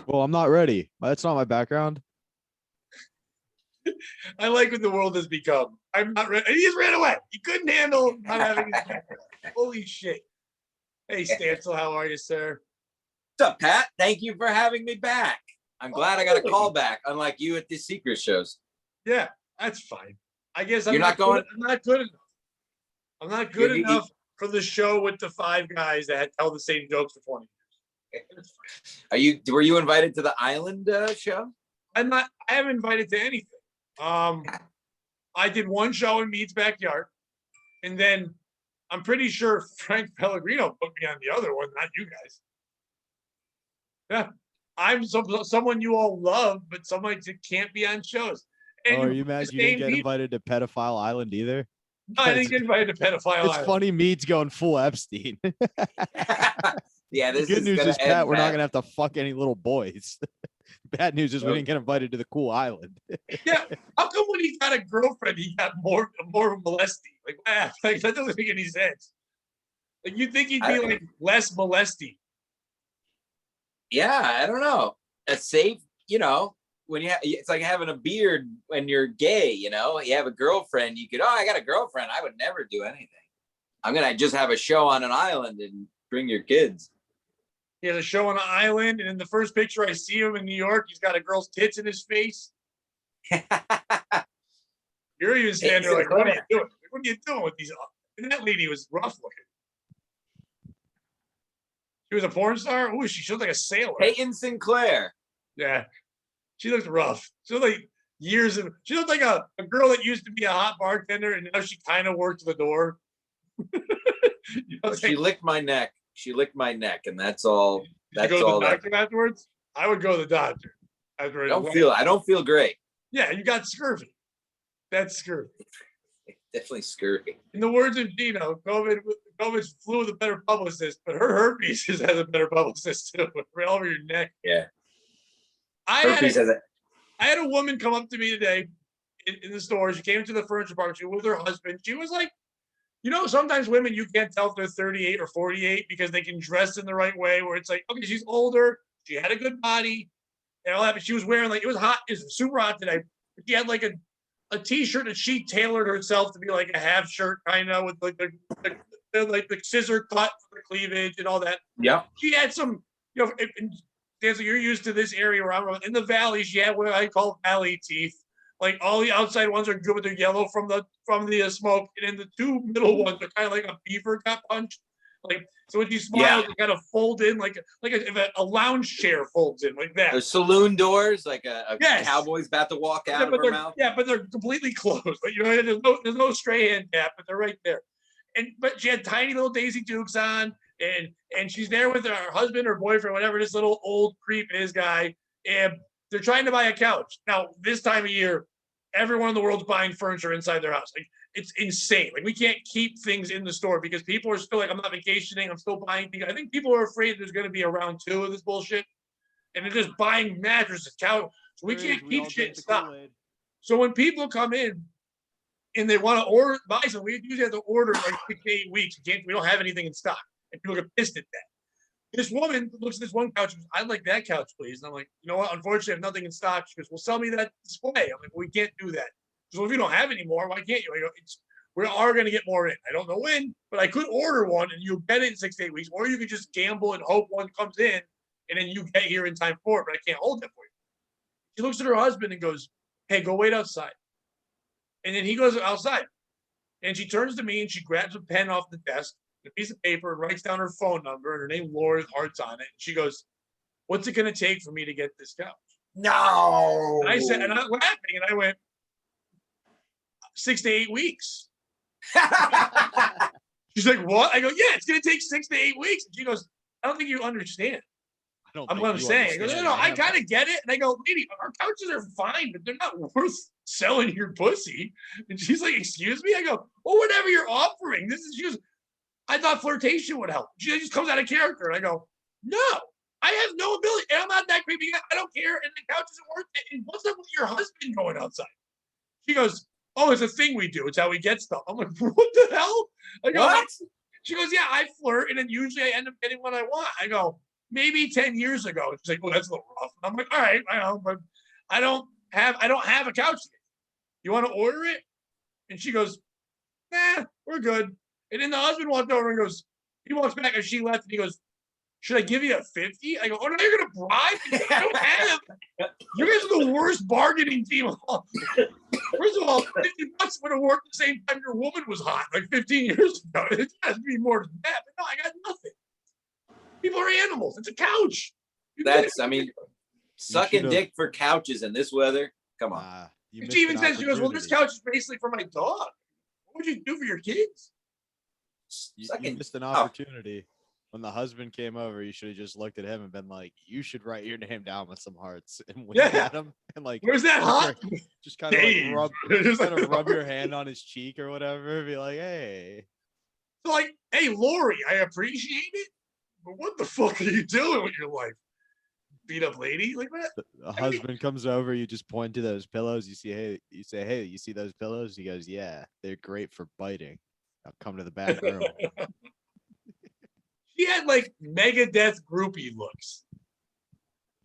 Well, I'm not ready. That's not my background. I like what the world has become. I'm not ready. He just ran away. He couldn't handle not having his background. Holy shit. Hey, Stancil, how are you, sir? What's up, Pat? Thank you for having me back. I'm glad I got a call back, unlike you at the secret shows. Yeah, that's fine. I guess You're not going. I'm not good enough. I'm not good enough for the show with the five guys that tell the same jokes for 20 years. Are you? Were you invited to the Island show? I'm not. I haven't invited to anything. I did one show in Mead's backyard, and then I'm pretty sure Frank Pellegrino put me on the other one, not you guys. Yeah, I'm someone you all love, but someone that can't be on shows. And are you mad you didn't get invited to Pedophile Island either? No, I didn't get invited to Pedophile Island. It's funny, Mead's going full Epstein. Yeah, the good news is, Pat, we're not gonna have to fuck any little boys. Bad news is we didn't get invited to the cool island. Yeah, how come when he got a girlfriend, he got more molesty? Like that doesn't make any sense. Like you'd think he'd be like less molesty. Yeah, I don't know. A safe, when you it's like having a beard when you're gay. You have a girlfriend. You could, I got a girlfriend. I would never do anything. I'm gonna just have a show on an island and bring your kids. He has a show on an island, and in the first picture I see him in New York, he's got a girl's tits in his face. You're even standing there like, what are you doing? What are you doing with these? And that lady was rough looking. She was a porn star? Ooh, she looked like a sailor. Peyton Sinclair. Yeah. She looks rough. She looked like she looked like a girl that used to be a hot bartender, and now she kind of works the door. She licked my neck. She licked my neck, and that's all. Did you go to the doctor afterwards? I would go to the doctor. I don't feel great. Yeah, you got scurvy. That's scurvy. Definitely scurvy. In the words of Gino, COVID flew with a better publicist, but her herpes has a better publicist too. Right over your neck. Yeah. I had a woman come up to me today in the store. She came into the furniture department. She was with her husband. She was like, sometimes women, you can't tell if they're 38 or 48 because they can dress in the right way, where it's like, okay, she's older. She had a good body. And all that, but she was wearing it was hot. It was super hot today. She had like a t-shirt that she tailored herself to be like a half shirt, kind of with like the scissor cut for the cleavage and all that. Yeah. She had some, Stancil, you're used to this area where I'm in the valley. She had what I call valley teeth. Like all the outside ones are good, but they're yellow from the smoke, and then the two middle ones are kind of like a beaver got punched. Like so, when you smile, they kind of fold in like a lounge chair folds in like that. There's saloon doors, like a cowboy's about to walk out of her mouth. Yeah, but they're completely closed. But there's no stray hand cap, but they're right there. But she had tiny little Daisy Dukes on, and she's there with her husband or boyfriend, whatever this little old creep is guy, and they're trying to buy a couch. Now, this time of year, everyone in the world's buying furniture inside their house. Like, it's insane. Like, we can't keep things in the store because people are still like, I'm not vacationing. I'm still buying things. I think people are afraid there's going to be a round 2 of this bullshit. And they're just buying mattresses, couch. So we can't keep shit in stock. So when people come in and they want to buy something, we usually have to order like 6 to 8 weeks. We don't have anything in stock. And people get pissed at that. This woman looks at this one couch and goes, I'd like that couch, please. And I'm like, you know what? Unfortunately, I have nothing in stock. She goes, well, sell me that display. I'm like, well, we can't do that. So if you don't have any more, why can't you? I go, we are going to get more in. I don't know when, but I could order one and you'll get it in 6 to 8 weeks, or you could just gamble and hope one comes in and then you get here in time for it, but I can't hold it for you. She looks at her husband and goes, hey, go wait outside. And then he goes outside and she turns to me and she grabs a pen off the desk, a piece of paper, and writes down her phone number and her name, Laura, with hearts on it. And she goes, what's it going to take for me to get this couch? No. And I said, and I'm laughing, and I went, 6 to 8 weeks. She's like, what? I go, yeah, it's going to take 6 to 8 weeks. And she goes, I don't think you understand. I'm what I'm saying. I go, no, I kind of get it. And I go, lady, our couches are fine, but they're not worth selling your pussy. And she's like, excuse me? I go, well, whatever you're offering. She goes, I thought flirtation would help. She just comes out of character. And I go, no, I have no ability. And I'm not that creepy. I don't care. And the couch isn't worth it. And what's up with your husband going outside? She goes, oh, it's a thing we do. It's how we get stuff. I'm like, what the hell? I go, what? She goes, yeah, I flirt. And then usually I end up getting what I want. I go, maybe 10 years ago. She's like, oh, that's a little rough. I'm like, all right, I know, but I don't have a couch yet. You want to order it? And she goes, nah, we're good. And then the husband walked over and goes, he walks back and she left and he goes, should I give you a 50? I go, oh, no, you're going to bribe? I don't have. You guys are the worst bargaining team of all. First of all, $50 would have worked the same time your woman was hot, like 15 years ago. It has to be more than that. But no, I got nothing. People are animals. It's a couch. Sucking dick for couches in this weather. Come on. She even says, she goes, well, this couch is basically for my dog. What would you do for your kids? You missed an opportunity. When the husband came over, you should have just looked at him and been like, you should write your name down with some hearts and wink at him and like, where's that heart? Just kind of like rub your hand on his cheek or whatever. Be like, hey. So like, hey, Lori, I appreciate it, but what the fuck are you doing with your life? Beat up lady like that? The husband comes over, you just point to those pillows. You say, hey, you see those pillows? He goes, yeah, they're great for biting. I'll come to the back room. He had like Megadeth groupie looks.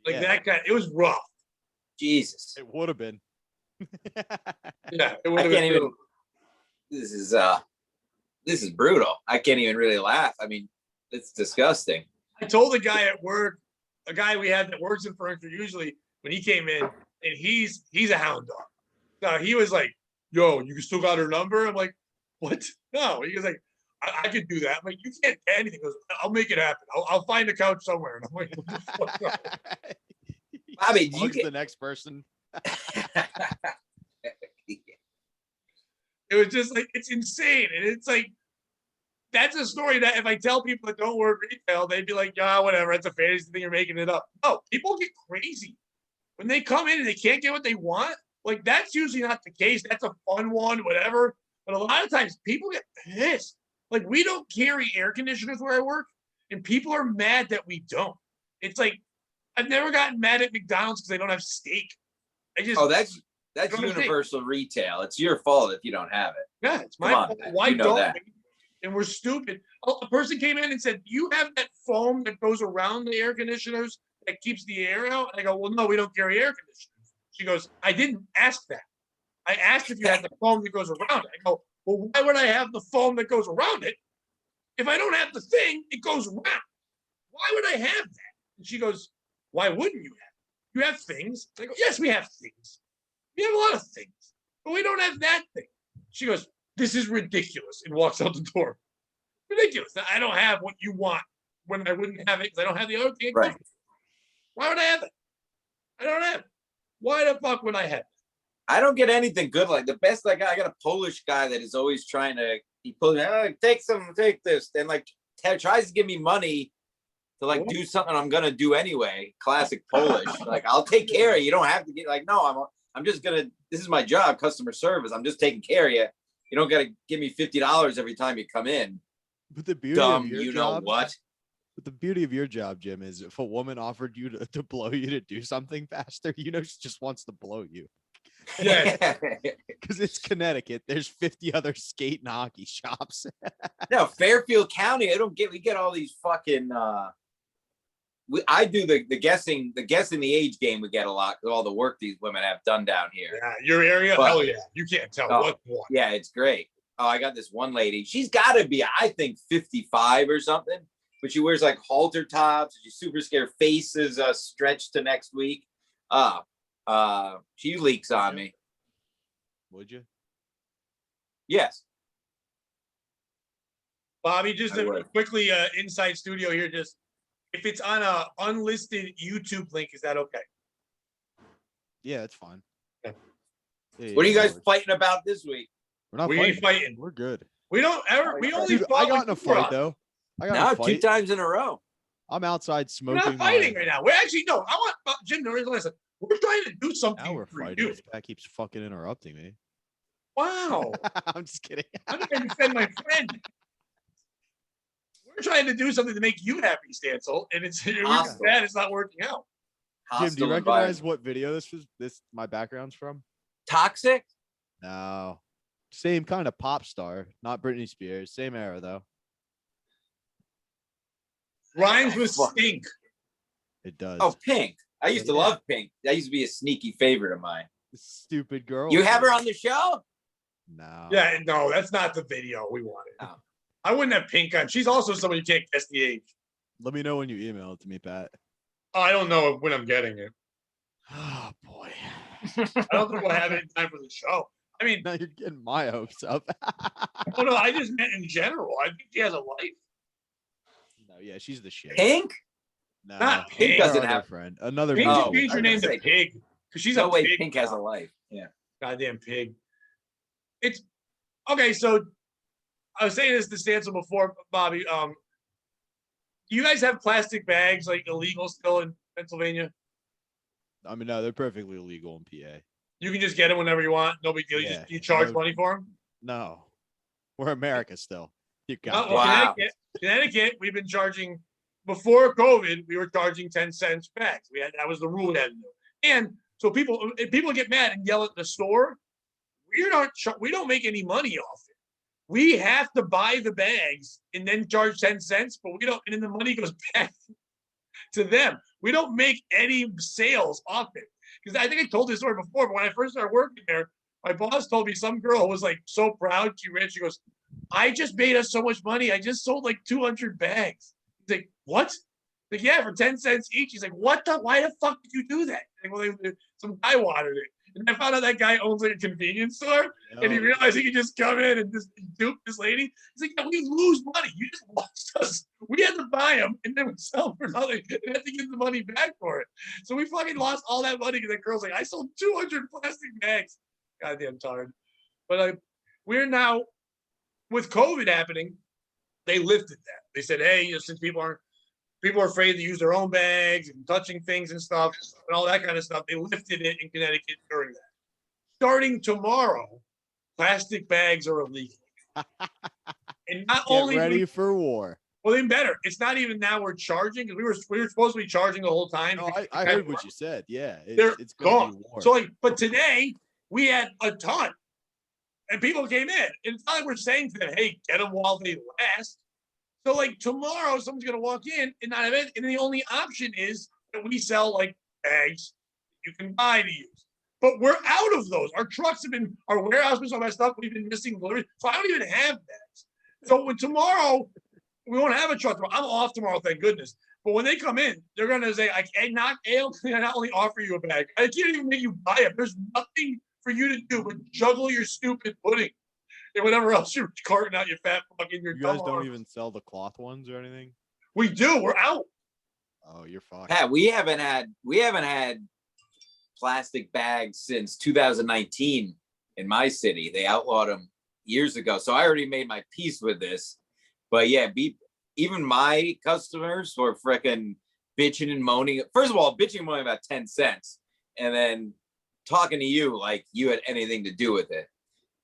Like that guy. It was rough. Jesus. It would have been. Yeah, it would have been. Even, this is brutal. I can't even really laugh. I mean, it's disgusting. I told a guy at work, a guy we had that works in furniture usually, when he came in, and he's a hound dog. So he was like, yo, you still got her number? I'm like, what? No. He was like, I could do that. I'm like, you can't get anything. He goes, I'll make it happen. I'll find a couch somewhere. And I'm like, what the fuck? Bobby, do you get the next person? It was just like, it's insane. And it's like, that's a story that if I tell people that don't work retail, they'd be like, yeah, whatever. It's a fantasy thing. You're making it up. No, people get crazy. When they come in and they can't get what they want, like that's usually not the case. That's a fun one, whatever. But a lot of times people get pissed. Like we don't carry air conditioners where I work, and people are mad that we don't. It's like I've never gotten mad at McDonald's because they don't have steak. That's universal retail. It's your fault if you don't have it. Yeah, it's my fault. Why don't we? And we're stupid. A person came in and said, "You have that foam that goes around the air conditioners that keeps the air out?" And I go, "Well, no, we don't carry air conditioners." She goes, "I didn't ask that. I asked if you had the foam that goes around it." I go, well, why would I have the foam that goes around it? If I don't have the thing, it goes around. Why would I have that? And she goes, why wouldn't you have it? You have things. I go, yes, we have things. We have a lot of things, but we don't have that thing. She goes, this is ridiculous, and walks out the door. Ridiculous. I don't have what you want when I wouldn't have it because I don't have the other thing. Right. Why would I have it? I don't have it. Why the fuck would I have it? I don't get anything good. Like the best I got a Polish guy that is always trying to, take this. And like tries to give me money to like do something I'm going to do anyway. Classic Polish. Like I'll take care of you. You don't have to get like, no, I'm just going to, this is my job, customer service. I'm just taking care of you. You don't got to give me $50 every time you come in. But the beauty of your you job, know what? But the beauty of your job, Jim, is if a woman offered you to blow you to do something faster, you know, she just wants to blow you. Yeah, because it's Connecticut. There's 50 other skate and hockey shops. No, Fairfield County. We get all these fucking. I do the guessing the age game. We get a lot because all the work these women have done down here. Yeah, your area. But, hell yeah, you can't tell what. Yeah, it's great. Oh, I got this one lady. She's got to be, I think, 55 or something. But she wears like halter tops. She's super scared. Face is stretched to next week. She leaks on me. Would you? Yes. Bobby, just quickly, inside studio here. Just if it's on a unlisted YouTube link, is that okay? Yeah, it's fine. Okay. Yeah, what are you guys fighting about this week? We're not fighting. We're good. We don't ever. We only. Dude, I got in a fight though. I got in a fight 2 times in a row. I'm outside smoking. We're not fighting right now. We're actually no. I want Jim to listen. We're trying to do something. Now we're fighting. This guy keeps fucking interrupting me. Wow. I'm just kidding. I'm trying to defend my friend. We're trying to do something to make you happy, Stancil, and it's bad. It's not working out. Jim, do you recognize what video this was? My background's from? Toxic? No. Same kind of pop star, not Britney Spears. Same era though. Rhymes with stink. It does. Oh, Pink. I used to love Pink. That used to be a sneaky favorite of mine. Stupid girl. You have her on the show? No. Yeah, no, that's not the video we wanted. No. I wouldn't have Pink on. She's also someone you can't guess the age. Let me know when you email it to me, Pat. I don't know when I'm getting it. Oh boy. I don't think we'll have it in time for the show. I mean, now you're getting my hopes up. Oh no, I just meant in general. I think she has a life. No, yeah, she's the shit. Pink? No, not Pink. Doesn't have a friend. Another. Pink should change her name to Pig because she's no a way. pig. Pink has a life. Yeah. Goddamn pig. It's okay. So I was saying this to Stancil before, Bobby. Do you guys have plastic bags like illegal still in Pennsylvania? I mean, no, they're perfectly legal in PA. You can just get them whenever you want. No big deal. You charge money for them. No, we're America still. You got wow. Connecticut, we've been charging before COVID. We were charging 10 cents bags. That was the rule we had to do. And so people get mad and yell at the store. We don't make any money off it. We have to buy the bags and then charge 10 cents, but we don't. And then the money goes back to them. We don't make any sales off it. Because I think I told this story before, but when I first started working there, my boss told me some girl was like so proud. She goes, I just made us so much money. I just sold like 200 bags. He's like, what? Like, yeah, for 10 cents each. He's like, what the? Why the fuck did you do that? Like, well, some guy wanted it. And I found out that guy owns like a convenience store. And he realized he could just come in and just dupe this lady. He's like, yeah, we lose money. You just lost us. We had to buy them and then we sell them for nothing and had to get the money back for it. So we fucking lost all that money because that girl's like, I sold 200 plastic bags. Goddamn tired. But we're now, with COVID happening, they lifted that. They said, hey, since people are afraid to use their own bags and touching things and stuff and all that kind of stuff, they lifted it in Connecticut during that. Starting tomorrow, plastic bags are illegal. And not only ready for war. Well, even better. It's not even now we're charging because we were supposed to be charging the whole time. No, I heard what you said. Yeah, it's gone. So but today we had a ton, and people came in. And it's not like we're saying to them, "Hey, get them while they last." So tomorrow, someone's gonna walk in and not have it, and the only option is that we sell bags you can buy to use. But we're out of those. Our trucks our warehouse has been so messed up. We've been missing deliveries, so I don't even have bags. So when tomorrow we won't have a truck tomorrow. I'm off tomorrow, thank goodness. But when they come in, they're gonna say, I not only offer you a bag, I can't even make you buy it. There's nothing for you to do but juggle your stupid pudding and whatever else you're carting out, your fat fucking your. You guys don't even sell the cloth ones or anything? We do. We're out. Oh, you're fucked. Pat, we haven't had plastic bags since 2019 in my city. They outlawed them years ago. So I already made my peace with this. But yeah, even my customers were freaking bitching and moaning. First of all, bitching and moaning about 10 cents. And then talking to you like you had anything to do with it.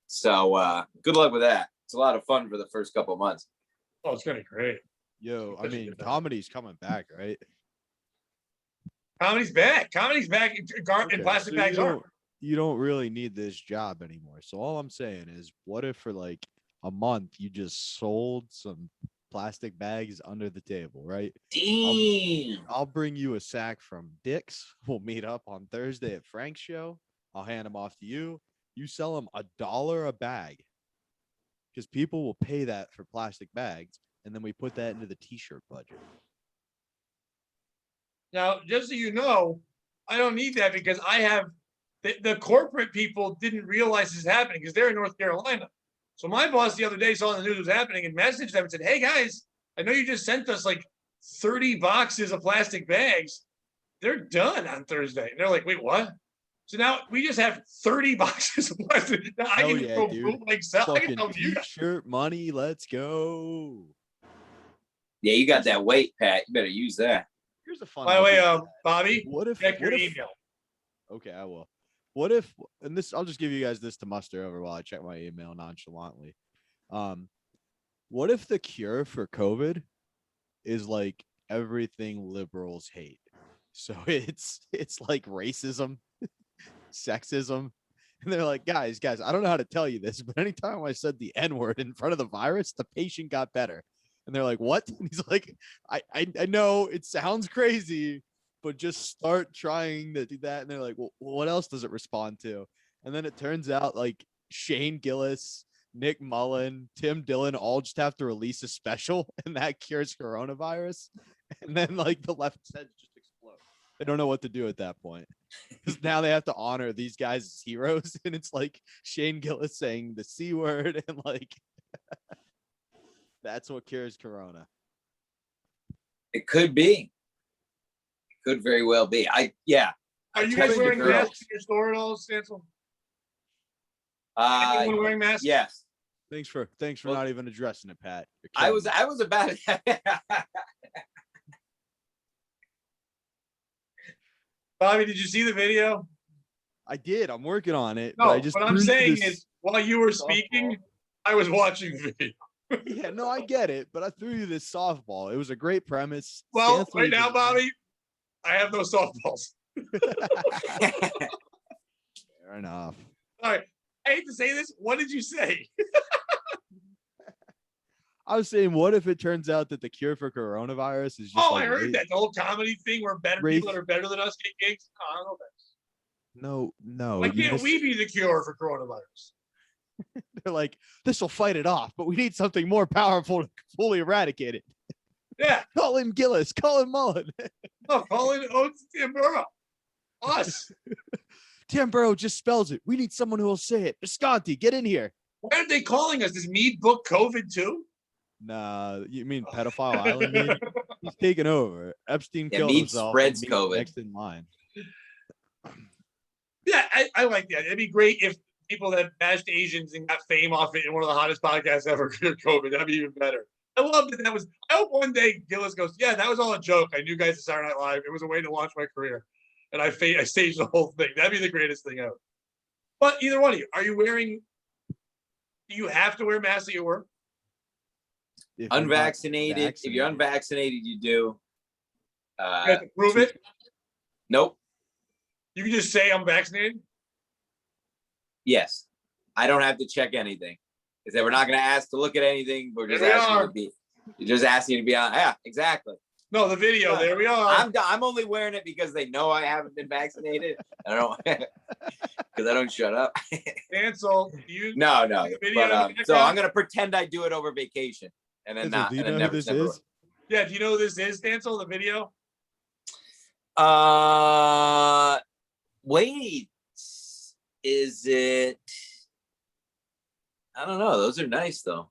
So good luck with that. It's a lot of fun for the first couple of months. Oh, it's gonna be great. Yo, I mean, comedy's coming back, right? Comedy's back. Comedy's back in plastic bags. You don't really need this job anymore. So all I'm saying is, what if for a month you just sold some plastic bags under the table, right? Damn. I'll bring you a sack from Dick's. We'll meet up on Thursday at Frank's show. I'll hand them off to you. You sell them $1 a bag because people will pay that for plastic bags. And then we put that into the t-shirt budget. Now, just so you know, I don't need that because I have the corporate people didn't realize this is happening because they're in North Carolina. So my boss the other day saw the news was happening and messaged them and said, hey guys, I know you just sent us 30 boxes of plastic bags. They're done on Thursday. And they're like, wait, what? So now we just have 30 boxes of plastic. Now I can just go bootleg sell. I can tell you t-shirt money, let's go. Yeah, you got that weight, Pat. You better use that. Here's a fun. By the way, Bobby, check your email. Okay, I will. What if, and this, I'll just give you guys this to muster over while I check my email nonchalantly. What if the cure for COVID is everything liberals hate? So it's racism, sexism. And they're like, guys, I don't know how to tell you this, but anytime I said the N-word in front of the virus, the patient got better. And they're like, what? And he's like, I know it sounds crazy, but just start trying to do that. And they're like, well, what else does it respond to? And then it turns out like Shane Gillis, Nick Mullen, Tim Dillon all just have to release a special and that cures coronavirus. And then like the left's heads just explode. They don't know what to do at that point. Because now they have to honor these guys as heroes. And it's like Shane Gillis saying the C word and like that's what cures corona. It could be. It could very well be. Are you guys texted wearing the girls. masks in your store at all, Stancil? Anyone wearing masks? Yes. Thanks for Well, not even addressing it, Pat. You're I killing was me. about it. Bobby, did you see the video? I did. I'm working on it. No, but I just what I'm threw you saying this is, while you were speaking, I was watching the video. Yeah, no, I get it, but I threw you this softball. It was a great premise. Well, Stancil right is now, a- Bobby, I have no softballs. Fair enough. All right. I hate to say this. What did you say? I was saying, what if it turns out that the cure for coronavirus is just Oh, like I heard race- that. The whole comedy thing where better Race- people that are better than us get gigs. I don't know that. No. Why you can't missed- we be the cure for coronavirus? They're like, this will fight it off, but we need something more powerful to fully eradicate it. Yeah. Call him Gillis. Call him Mullen. No, call in Oates and Burrow. Us. Tim Burrow just spells it. We need someone who will say it. Visconti, get in here. Why aren't they calling us? Does Mead book COVID too? Nah, you mean pedophile island? Mead? He's taking over. Epstein Yeah, killed Mead himself. spreads Mead's COVID. Next in line. Yeah, I like that. It'd be great if people that bashed Asians and got fame off it in one of the hottest podcasts ever cured COVID. That'd be even better. I love that. I hope one day Gillis goes, yeah, that was all a joke. I knew guys at Saturday Night Live. It was a way to launch my career. And I staged the whole thing. That'd be the greatest thing ever. But either one of you, do you have to wear masks at your work? If you're not Unvaccinated. If you're vaccinated. unvaccinated, you do. You have to prove it. Nope. You can just say I'm vaccinated. Yes. I don't have to check anything. Because we're not going to ask to look at anything. We're just There we asking you are. to be. You're just asking you to be on. Yeah, exactly. No, the video. There we are. I'm only wearing it because they know I haven't been vaccinated. I don't because I don't shut up. Cancel. You No. the video in the So background? I'm gonna pretend I do it over vacation and then Stancil, not. do you And know then who this never. is? Yeah, do you know who this is, Stancil, the video? Wait, is it? I don't know. Those are nice though.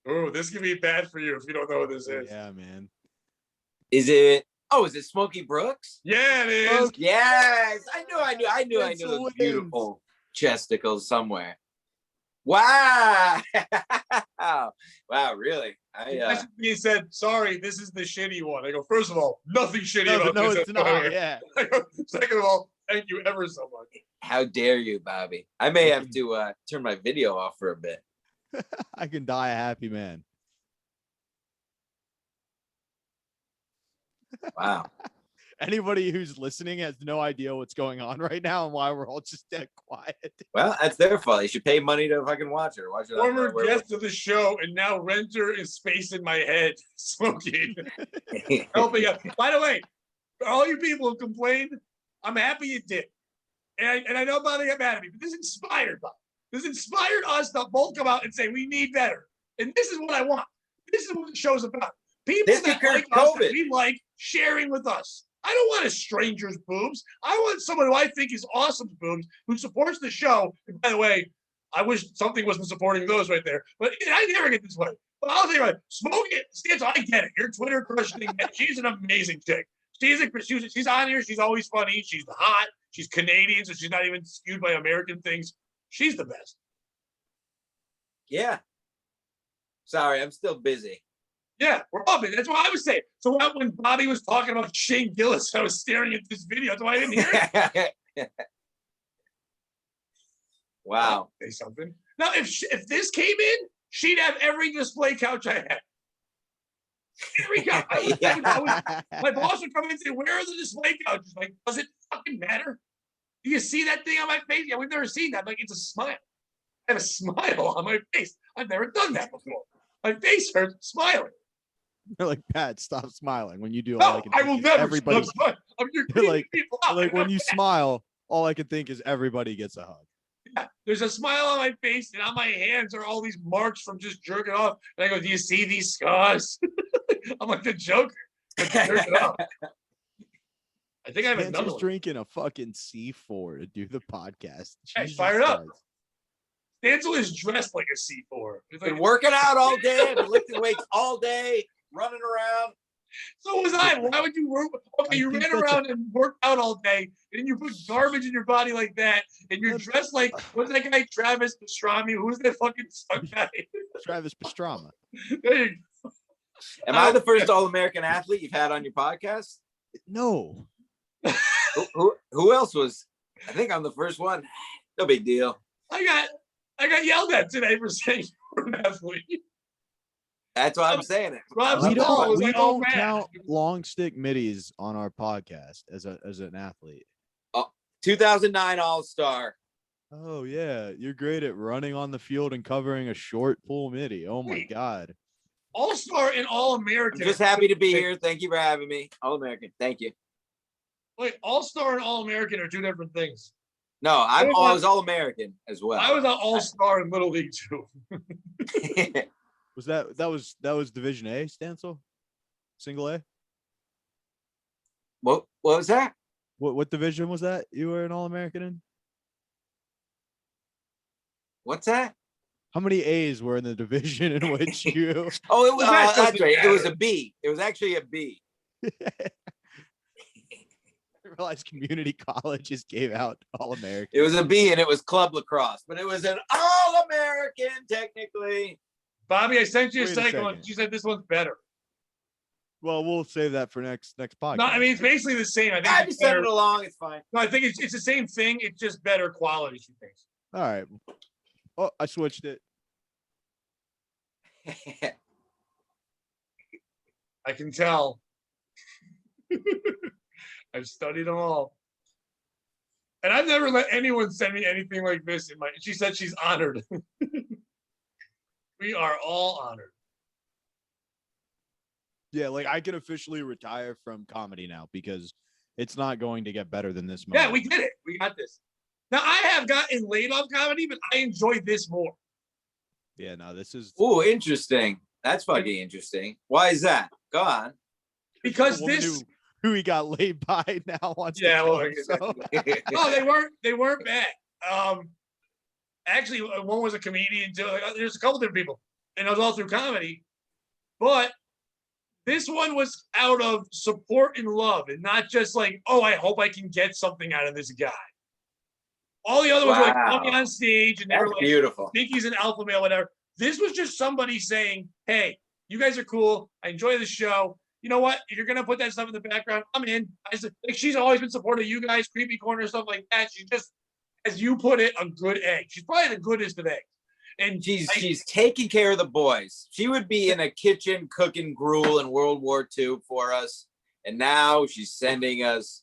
Oh, this can be bad for you if you don't know what this is. Yeah, man. Is it? Oh, is it Smokey Brooks? Yeah, it is. Yes, I knew Stancil those wins. beautiful chesticles somewhere. Wow. Wow, really? He said, sorry, this is the shitty one. I go, first of all, nothing shitty No, about no, this. it's not. Yeah. I go, second of all, thank you ever so much. How dare you, Bobby? I may have to turn my video off for a bit. I can die a happy man. Wow. Anybody who's listening has no idea what's going on right now and why we're all just dead quiet. Well, that's their fault. They should pay money to fucking watch it or watch it. Former guest of the show, and now renter is space in my head, smoking, helping out. By the way, for all you people who complained, I'm happy you did. And I know Bobby got mad at me, but this inspired Bobby. This inspired us to both come out and say we need better. And this is what I want. This is what the show's about. People This that could like cure us, that COVID. we like, sharing with us. I don't want a stranger's boobs. I want someone who I think is awesome boobs, who supports the show. And by the way, I wish something wasn't supporting those right there. But I never get this way. But I'll tell you what, Smoke it, Stancil, I get it. Your Twitter crushing. She's an amazing chick. She's on here. She's always funny. She's hot. She's Canadian, so she's not even skewed by American things. She's the best. Yeah. Sorry, I'm still busy. Yeah, we're up it. That's what I was saying. So when Bobby was talking about Shane Gillis, I was staring at this video. That's why I didn't hear it. Wow. Say something. Now, if this came in, she'd have every display couch I had. Every couch. My boss would come in and say, "Where are the display couches?" Like, does it fucking matter? Do you see that thing on my face? Yeah, we've never seen that. Like, it's a smile. I have a smile on my face. I've never done that before. My face hurts smiling. They're like, Pat, stop smiling when you do. All No, can I think will is never. Everybody, You're They're like- people out. like when you smile, all I can think is everybody gets a hug. Yeah, there's a smile on my face, and on my hands are all these marks from just jerking off. And I go, "Do you see these scars?" I'm like the Joker. Jerking off. I think I have another Stancil's one. drinking a fucking C4 to do the podcast. Hey, Jesus fire it up. Christ. Stancil is dressed like a C4. It's like, Been working out all day. I've been lifting weights all day, running around. so was I. Why would you work? Okay, I you think ran that's around and worked out all day, and then you put garbage in your body like that, and you're dressed like, what's that guy, Travis Pastrami? Who's that fucking stunt guy? Travis Pastrama. There you go. Am I the first All-American athlete you've had on your podcast? No. Who else was? I think I'm the first one. No big deal. I got yelled at today for saying you were an athlete. That's why I'm saying it. Rob We Stahl was don't, we like, oh, don't man. count long stick middies on our podcast as an athlete. 2009 All-Star. Oh yeah, you're great at running on the field and covering a short full midi. Oh my Wait. God. All-Star and I'm All-American. just happy to be here. Thank you for having me. All-American. Thank you. Wait, All-Star and All-American are two different things. No, I was All-American as well. I was an All-Star in Little League too. Was that was Division A, Stancil? Single A? What was that? What division was that you were an All-American in? What's that? How many A's were in the division in which you Oh, it was, That that's doesn't right. It was matter. a B. It was actually a B. I realized community colleges gave out All-American. It was a B, and it was club lacrosse, but it was an All-American technically. Bobby, I sent you a Wait a second one. second. She said this one's better. Well, we'll save that for next podcast. No, I mean it's basically the same. I think I it's just sent better. it along. It's fine. No, I think it's the same thing. It's just better quality. She thinks. All right. Oh, I switched it. I can tell. I've studied them all. And I've never let anyone send me anything like this in my she said she's honored. We are all honored. Yeah, like I can officially retire from comedy now because it's not going to get better than this. Yeah, moment. we did it. We got this. Now I have gotten laid off comedy, but I enjoy this more. Yeah, no, this is Oh, interesting. That's fucking interesting. Why is that? Go on. Because the woman this who he got laid by now wants Yeah, to kill well, himself. no, they weren't bad. Actually, one was a comedian too. Like, there's a couple different people, and it was all through comedy. But this one was out of support and love, and not just like, oh, I hope I can get something out of this guy. All the other ones were like Wow. coming on stage, and they were That's like, beautiful. think he's an alpha male, whatever. This was just somebody saying, hey, you guys are cool. I enjoy the show. You know what? If you're gonna put that stuff in the background, I'm in. I said, like, she's always been supportive of you guys, creepy corner, stuff like that. She's just, as you put it, a good egg. She's probably the goodest of eggs. And She's taking care of the boys. She would be in a kitchen cooking gruel in World War II for us. And now she's sending us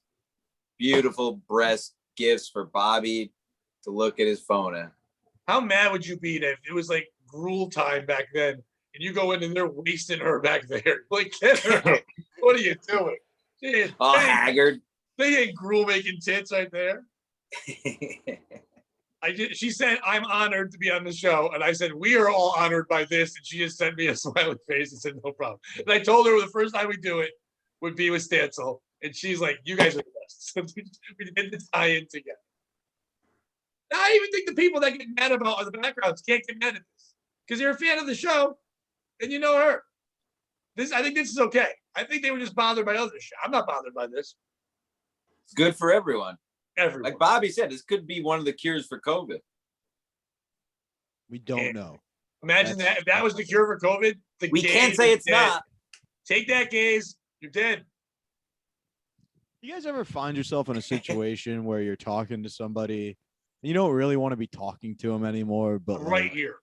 beautiful breast gifts for Bobby to look at his phone at. how mad would you be if it was like gruel time back then, and you go in and they're wasting her back there? Like, get her out. What are you doing? All haggard. They ain't gruel making tits right there. She said, I'm honored to be on the show. And I said, we are all honored by this. And she just sent me a smiley face and said, no problem. And I told her the first time we do it would be with Stancil. And she's like, you guys are the best. We did the tie-in together. I even think the people that get mad about on the backgrounds can't get mad at this. Because you're a fan of the show and you know her. I think this is okay. I think they were just bothered by other shit. I'm not bothered by this. It's good for everyone. Everyone. Like Bobby said, this could be one of the cures for COVID. We don't know. Imagine that. If that was the cure for COVID, We can't say it's not. Take that, gays. You're dead. You guys ever find yourself in a situation where you're talking to somebody and you don't really want to be talking to them anymore, but Right like, here.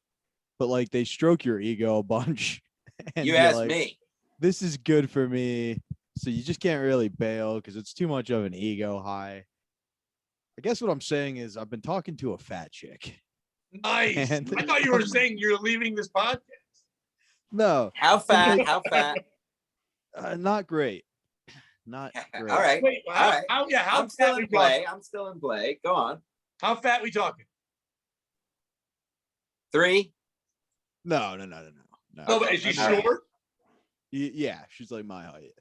but like they stroke your ego a bunch. And You you're asked like, me. This is good for me. So you just can't really bail because it's too much of an ego high. I guess what I'm saying is I've been talking to a fat chick. Nice. And- I thought you were saying you're leaving this podcast. No, How fat? How fat? Not great. Not All great. right. Wait, All how, right. how I'm still fat in we play. talking? I'm still in play. Go on. How fat we talking? 3. No. No, but is she All right. short? Yeah, she's like my height.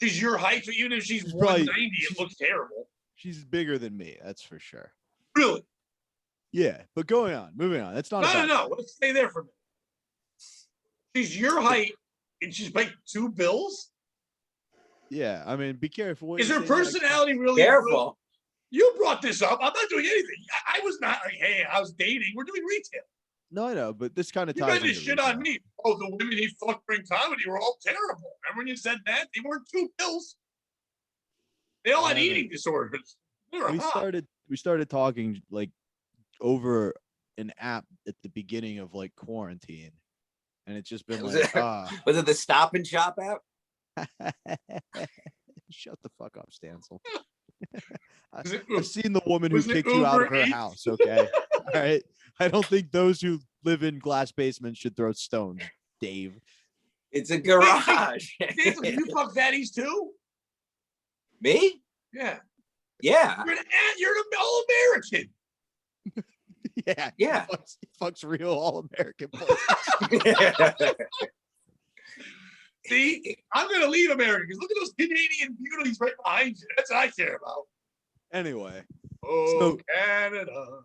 She's your height, so even if she's She's 190, probably- it looks terrible. She's bigger than me, that's for sure. Really? Yeah, but moving on. That's not No, about no. Let's stay there for a minute. She's your height, and she's like 2 bills. Yeah, I mean, be careful. what Is you her say next. personality really good? Careful. You brought this up. I'm not doing anything. I was not like, hey, I was dating. We're doing retail. No, I know, but this kind of You ties guys into just shit on retail. me. Oh, the women he fucked during comedy were all terrible. Remember when you said that? They weren't 2 bills. They all had I don't know. eating disorders. They were hot. We started talking like over an app at the beginning of like quarantine, and it's just been Was like, it- ah, Was it the Stop and Shop app? shut the fuck up, Stancil. Was it- I've seen the woman who was it kicked you out of Uber her Eats? house. Okay, all right. I don't think those who live in glass basements should throw stones, Dave. It's a garage. Dave, you fuck fatties too? Me? Yeah. Yeah. You're an all-American. Yeah, Yeah. he fucks real all-American boys. See, I'm gonna leave America because look at those Canadian beauties right behind you. That's what I care about. Anyway, Oh, So- Canada.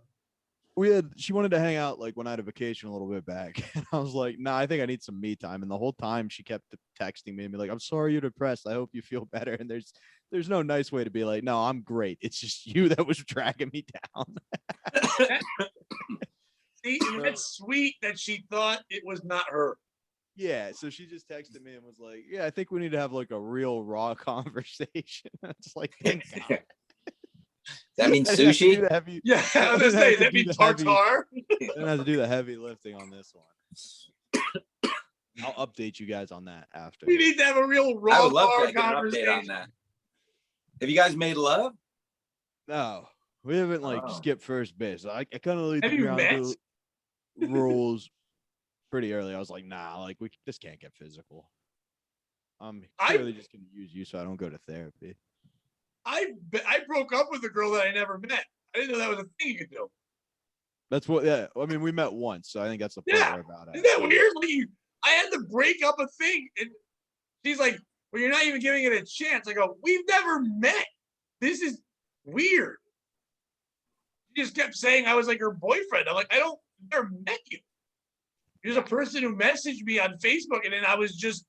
she wanted to hang out like when I had a vacation a little bit back. And I was like, nah, I think I need some me time. And the whole time she kept texting me and be like, I'm sorry you're depressed. I hope you feel better. And there's no nice way to be like, no, I'm great. It's just you that was dragging me down. See, and that's sweet that she thought it was not her. Yeah. So she just texted me and was like, yeah, I think we need to have like a real raw conversation. It's like, thank God. That means I didn't have to do sushi? the heavy- Yeah, I was gonna say that means tartar. I didn't have to do the heavy lifting on this one. I'll update you guys on that after. We need to have a real I raw would love bar to get an update conversation. on that. Have you guys made love? No, we haven't like Oh. skipped first base. I kind of laid Have the you ground met? rules pretty early. I was like, nah, like this can't get physical. I'm I- clearly just gonna use you so I don't go to therapy. I broke up with a girl that I never met. I didn't know that was a thing you could do. That's what. Yeah, I mean, we met once, so I think that's the part Yeah. we're about. Isn't that weird? Like I had to break up a thing, and she's like, "Well, you're not even giving it a chance." I go, "We've never met. This is weird." She just kept saying I was like her boyfriend. I'm like, I don't never met you. You're just a person who messaged me on Facebook, and then I was just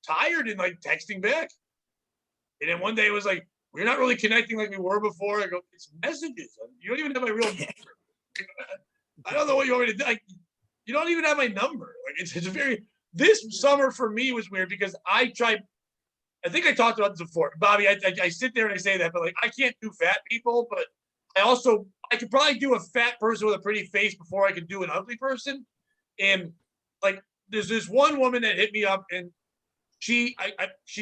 tired and like texting back. And then one day it was like, we're not really connecting like we were before. I go, it's messages. You don't even have my real number. I don't know what you want me to do. Like, you don't even have my number. Like it's a very this summer for me was weird because I tried. I think I talked about this before, Bobby. I sit there and I say that, but like I can't do fat people, but I could probably do a fat person with a pretty face before I could do an ugly person. And like there's this one woman that hit me up, and she's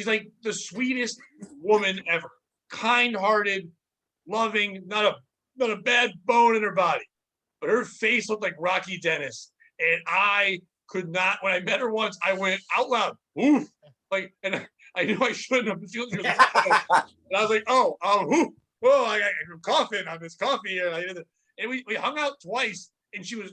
like the sweetest woman ever, kind-hearted, loving, not a bad bone in her body, but her face looked like Rocky Dennis, and I could not. When I met her once, I went out loud, oof, like, and I knew I shouldn't have. She was, and I was like, oh, oof, whoa, I'm coughing on this coffee, and we hung out twice, and she was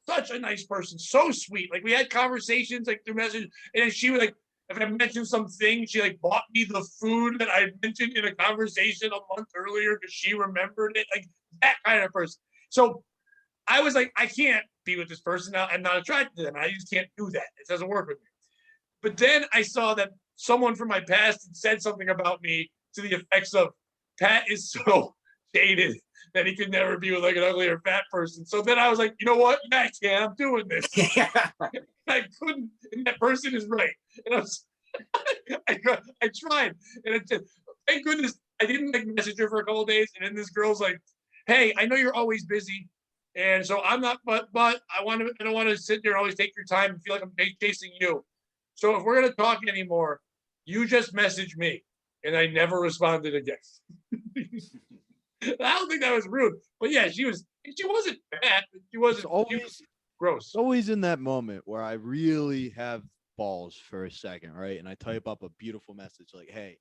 such a nice person, so sweet. Like we had conversations like through message, and then she was like, if I mentioned something, she like bought me the food that I mentioned in a conversation a month earlier because she remembered it, like that kind of person. So I was like, I can't be with this person now. I'm not attracted to them. I just can't do that. It doesn't work with me. But then I saw that someone from my past had said something about me to the effects of Pat is so jaded that he could never be with like an ugly or fat person. So then I was like, you know what? Yeah, I can. I'm doing this. I couldn't, and that person is right. And I tried, and it just, thank goodness I didn't like message her for a couple of days. And then this girl's like, "Hey, I know you're always busy, and so I'm not, but I don't want to sit there and always take your time and feel like I'm chasing you. So if we're gonna talk anymore, you just message me." And I never responded again. I don't think that was rude, but yeah, she wasn't bad. She It's wasn't. always She was gross. It's always in that moment where I really have balls for a second, right? And I type up a beautiful message like, hey,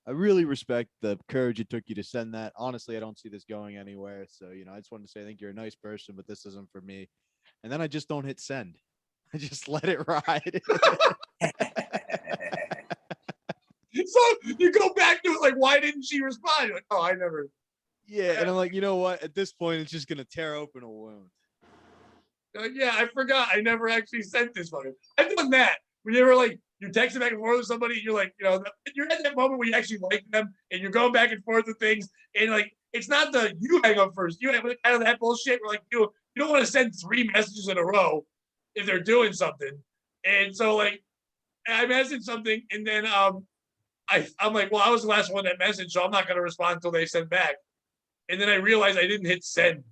I really respect the courage it took you to send that. Honestly, I don't see this going anywhere. So, I just wanted to say I think you're a nice person, but this isn't for me. And then I just don't hit send. I just let it ride. So you go back to it like, why didn't she respond? You're like, oh, I never. Yeah, and I'm like, you know what? At this point, it's just gonna tear open a wound. Yeah, I forgot. I never actually sent this one. I've done that. When you were like, you're texting back and forth with somebody, you're like, you're at that moment where you actually like them and you're going back and forth with things. And like, it's not the you hang up first. You hang up kind of that bullshit. We're like, you don't want to send 3 messages in a row if they're doing something. And so like, I messaged something and then I'm like, well, I was the last one that messaged, so I'm not going to respond until they send back. And then I realized I didn't hit send.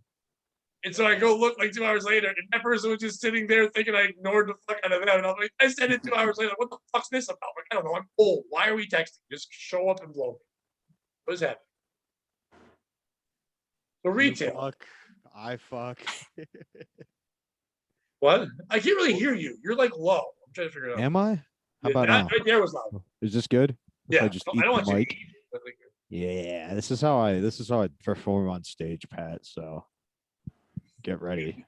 And so I go look like 2 hours later, and that person was just sitting there thinking I ignored the fuck out of them. And I'm like, I sent it 2 hours later. What the fuck's this about? Like, I don't know. I'm old. Why are we texting? Just show up and blow me. What is happening? The retail. Fuck. I fuck. What? I can't really hear you. You're like low. I'm trying to figure it out. Am I? How about now? Right there was loud. Is this good? Yeah. I just I eat don't want the you mic. to eat. But like, Yeah, this is how I perform on stage, Pat. So get ready.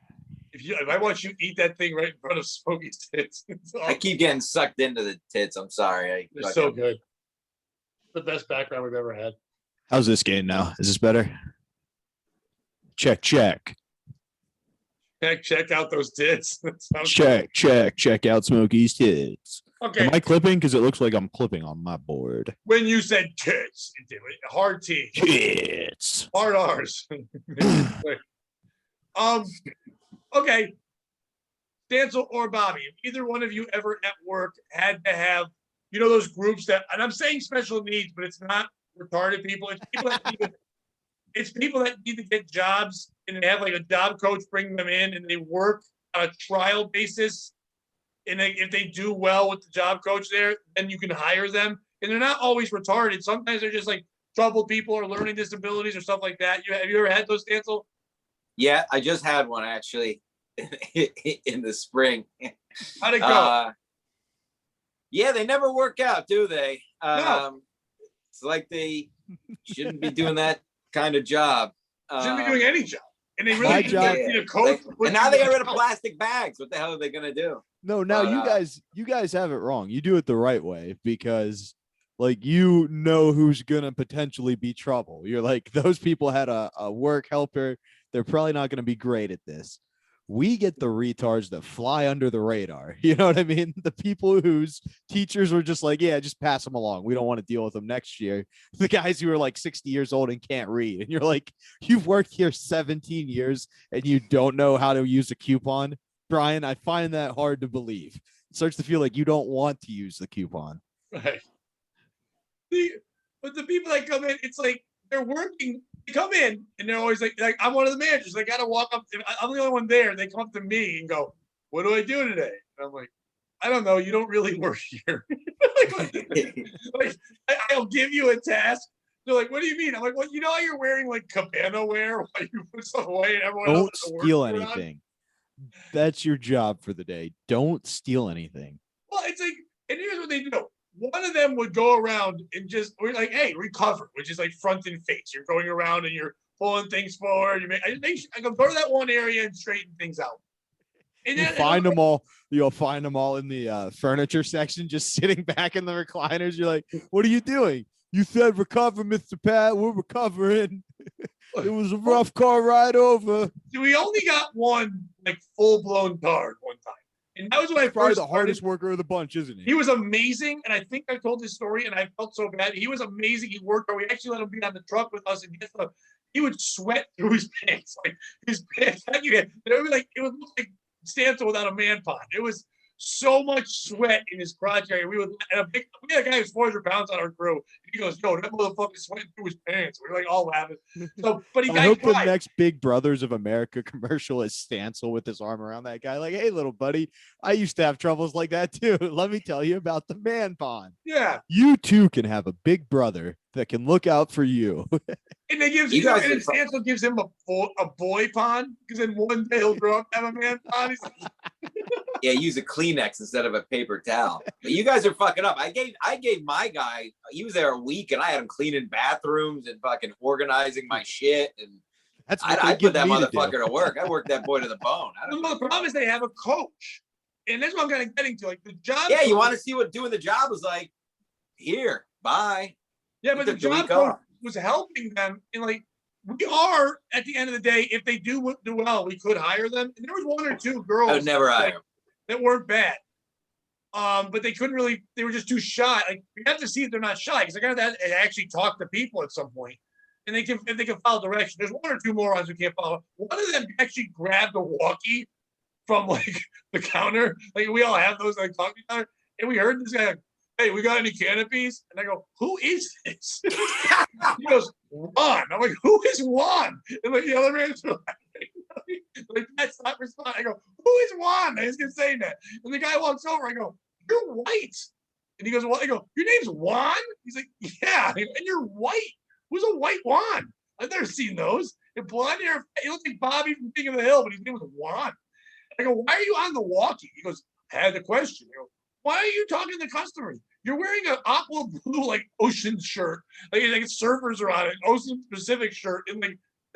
if I watch you eat that thing right in front of Smokey's tits, I keep getting sucked into the tits. I'm sorry. They're so good. The best background we've ever had. How's this game now? Is this better? Check. Check out those tits. Check out Smokey's tits. Okay. Am I clipping? Because it looks like I'm clipping on my board. When you said tits, hard T. Tits. Hard R's. Okay. Stancil or Bobby, if either one of you ever at work had to have, those groups that, and I'm saying special needs, but it's not retarded people. It's people that need to get jobs, and they have like a job coach bring them in, and they work on a trial basis. And if they do well with the job coach there, then you can hire them. And they're not always retarded. Sometimes they're just like troubled people or learning disabilities or stuff like that. Have you ever had those, Stancil? Yeah, I just had one actually in the spring. How'd it go? Yeah, they never work out, do they? No. It's like they shouldn't be doing that kind of job. Shouldn't be doing any job. And they really need a coach. And now they got rid of plastic bags. What the hell are they gonna do? No, now you guys have it wrong. You do it the right way because who's gonna potentially be trouble. You're like, those people had a work helper. They're probably not gonna be great at this. We get the retards that fly under the radar. You know what I mean? The people whose teachers were just like, yeah, just pass them along. We don't want to deal with them next year. The guys who are like 60 years old and can't read. And you're like, you've worked here 17 years and you don't know how to use a coupon. Brian, I find that hard to believe. It starts to feel like you don't want to use the coupon. Right. But the people that come in, it's like they're working. They come in and they're always like I'm one of the managers. They got to walk up. I'm the only one there. They come up to me and go, "What do I do today?" And I'm like, "I don't know. You don't really work here." I'll give you a task. They're like, "What do you mean?" I'm like, "Well, how you're wearing like cabana wear while you put stuff away and everyone else don't steal anything. That's your job for the day. Don't steal anything." Well, it's like, and here's what they do. One of them would go around and we're like, hey, recover, which is like front and face. You're going around and you're pulling things forward. I can go to that one area and straighten things out. And you'll find them all in the furniture section, just sitting back in the recliners. You're like, what are you doing? You said recover, Mr. Pat. We're recovering. It was a rough car ride over. We only got one like full-blown card one time. And that was when I first the hardest worker of the bunch, isn't he? He was amazing. And I think I told this story and I felt so bad. He was amazing. He worked hard. We actually let him be on the truck with us and get stuff. He would sweat through his pants. Like his pants. It would look like Stancil without a man pond. It was so much sweat in his crotch area. We had a guy who's 400 pounds on our crew. And he goes, "Yo, that motherfucker's sweating through his pants." We're like all laughing. So, but I hope the next Big Brothers of America commercial is Stancil with his arm around that guy. Like, hey, little buddy, I used to have troubles like that too. Let me tell you about the man pond. Yeah, you too can have a big brother that can look out for you. And they give Stancil gives him a boy pond because then one day he'll grow up and have a man pond. He's like, Yeah, use a Kleenex instead of a paper towel. But you guys are fucking up. I gave my guy, he was there a week and I had him cleaning bathrooms and fucking organizing my shit. And I put that motherfucker to work. I worked that boy to the bone. The problem is they have a coach. And that's what I'm kind of getting to. Like the job. Yeah, you want to see what doing the job was like. Here, bye. Yeah, but the job coach was helping them. And like, we are, at the end of the day, if they do well, we could hire them. And there was one or two girls I would never hire them. That weren't bad. But they couldn't really, they were just too shy. Like, we have to see if they're not shy, because they're going to actually talk to people at some point. And if they can follow direction. There's one or two morons who can't follow. One of them actually grabbed a walkie from like the counter. Like, we all have those, like, talking counter. And we heard this guy like, hey, we got any canopies? And I go, who is this? He goes, Juan. I'm like, who is Juan? And like the other man's like, that's not responding. I go, who is Juan? I was gonna say that. And the guy walks over. I go, you're white. And he goes, what? I go, your name's Juan? He's like, yeah. And you're white. Who's a white Juan? I've never seen those. And blonde hair, he looks like Bobby from King of the Hill, but his name was Juan. I go, why are you on the walkie? He goes, I had a question. I go, why are you talking to customers? You're wearing an aqua blue like ocean shirt, like surfers are on it, Ocean Pacific shirt, and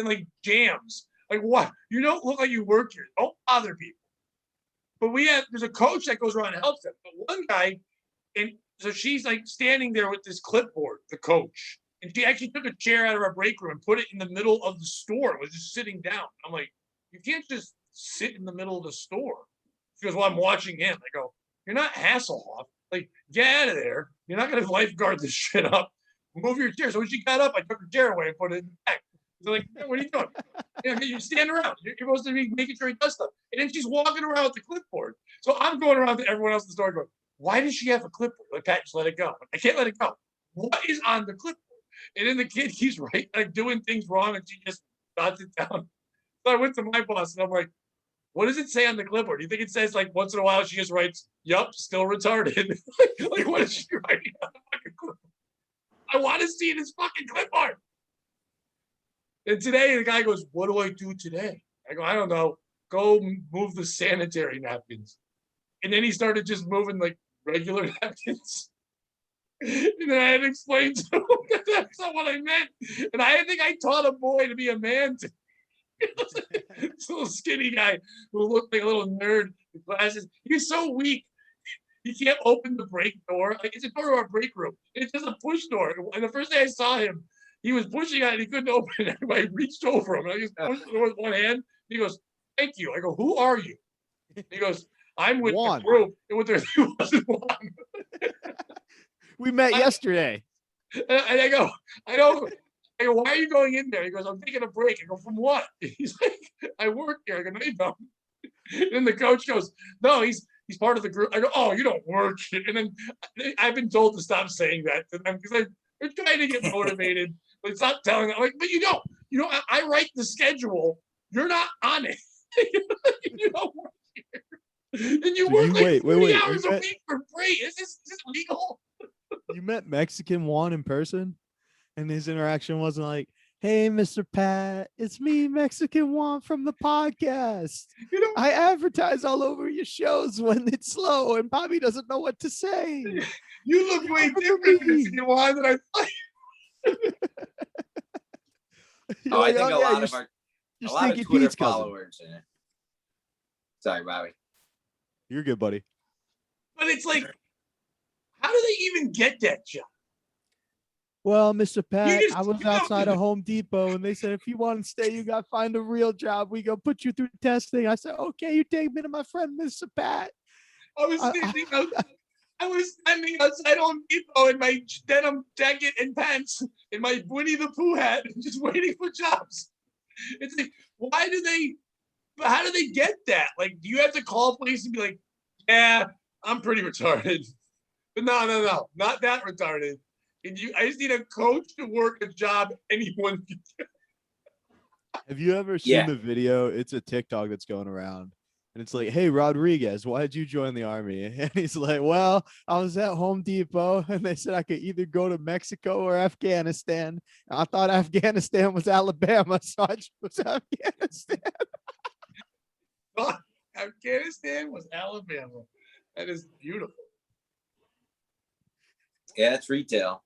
like jams. Like what? You don't look like you work here. Don't bother people. But there's a coach that goes around and helps them. But one guy, and so she's like standing there with this clipboard, the coach, and she actually took a chair out of our break room and put it in the middle of the store. It was just sitting down. I'm like, you can't just sit in the middle of the store. She goes, well, I'm watching him. I go, you're not Hasselhoff. Like, get out of there. You're not going to lifeguard this shit up. Move your chair. So when she got up, I took her chair away and put it in the back. They're like, what are you doing? You stand around. You're supposed to be making sure he does stuff. And then she's walking around with the clipboard. So I'm going around to everyone else in the store going, why does she have a clipboard? Like, Pat, just let it go. I can't let it go. What is on the clipboard? And then the kid keeps doing things wrong, and she just dots it down. So I went to my boss, and I'm like, what does it say on the clipboard? Do you think it says, like, once in a while she just writes, yup, still retarded? like, what is she writing on the fucking clipboard? I want to see this fucking clipboard. And today the guy goes, what do I do today? I go, I don't know. Go move the sanitary napkins. And then he started just moving like regular napkins. And then I had to explain to him that that's not what I meant. And I think I taught a boy to be a man. This little skinny guy who looked like a little nerd with glasses. He's so weak. He can't open the break door. Like, it's a door to our break room. It's just a push door. And the first day I saw him, he was pushing it and he couldn't open it. I reached over him and I just pushed it with one hand. He goes, thank you. I go, who are you? He goes, I'm with Juan. the group. And with their wasn't Juan. We met yesterday. And I go, I go, why are you going in there? He goes, I'm taking a break. I go, from what? He's like, I work here. I go, no, you don't. And the coach goes, no, he's part of the group. I go, oh, you don't work here. And then I've been told to stop saying that to them because they're trying to get motivated, but stop telling them. I'm like, but you don't. I write the schedule. You're not on it. You don't work here. And you work like 40 hours a week for free. Is this legal? You met Mexican Juan in person? And his interaction wasn't like, hey, Mr. Pat, it's me, Mexican Juan from the podcast. I advertise all over your shows when it's slow and Bobby doesn't know what to say. You look way different, Mexican Juan, than I thought. I think a lot of Twitter followers. Sorry, Bobby. You're good, buddy. But it's like, how do they even get that job? Well, Mr. Pat, I was outside of Home Depot and they said, if you want to stay, you got to find a real job. We go put you through testing. I said, okay, you take me to my friend, Mr. Pat. I was standing outside Home Depot in my denim jacket and pants in my Winnie the Pooh hat, just waiting for jobs. It's like, how do they get that? Like, do you have to call a place and be like, yeah, I'm pretty retarded. But no, not that retarded. I just need a coach to work a job anyone can do. Have you ever seen the video? It's a TikTok that's going around. And it's like, hey, Rodriguez, why did you join the army? And he's like, well, I was at Home Depot and they said I could either go to Mexico or Afghanistan. And I thought Afghanistan was Alabama, so I chose Afghanistan. Afghanistan was Alabama. That is beautiful. Yeah, it's retail.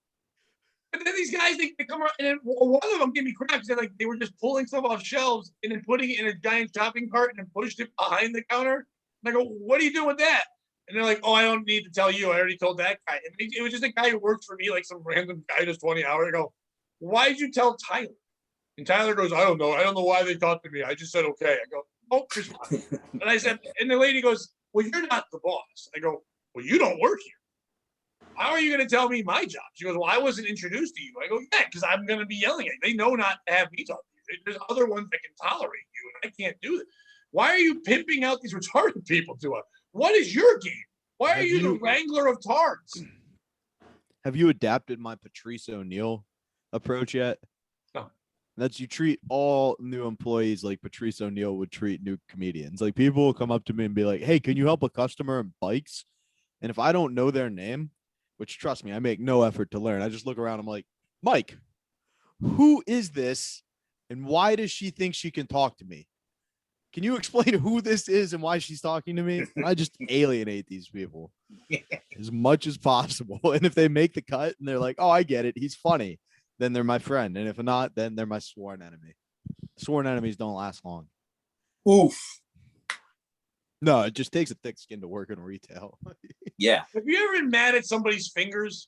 And then these guys, they come around, and then one of them gave me crap because they were just pulling stuff off shelves and then putting it in a giant shopping cart and then pushed it behind the counter. And I go, what are you doing with that? And they're like, oh, I don't need to tell you. I already told that guy. And it was just a guy who worked for me, like some random guy, just 20 hours. I go, why did you tell Tyler? And Tyler goes, I don't know. I don't know why they talked to me. I just said, okay. I go, oh, you're fine. And I said, and the lady goes, well, you're not the boss. I go, well, you don't work here. How are you going to tell me my job? She goes, well, I wasn't introduced to you. I go, yeah, because I'm going to be yelling at you. They know not to have me talk to you. There's other ones that can tolerate you, and I can't do this. Why are you pimping out these retarded people to us? What is your game? Why are you the wrangler of tards? Have you adapted my Patrice O'Neill approach yet? No. That's you treat all new employees like Patrice O'Neill would treat new comedians. Like people will come up to me and be like, hey, can you help a customer in bikes? And if I don't know their name, which trust me, I make no effort to learn. I just look around. I'm like, Mike, who is this? And why does she think she can talk to me? Can you explain who this is and why she's talking to me? And I just alienate these people as much as possible. And if they make the cut and they're like, oh, I get it, he's funny, then they're my friend. And if not, then they're my sworn enemy. Sworn enemies don't last long. Oof. No, it just takes a thick skin to work in retail. Yeah. Have you ever been mad at somebody's fingers?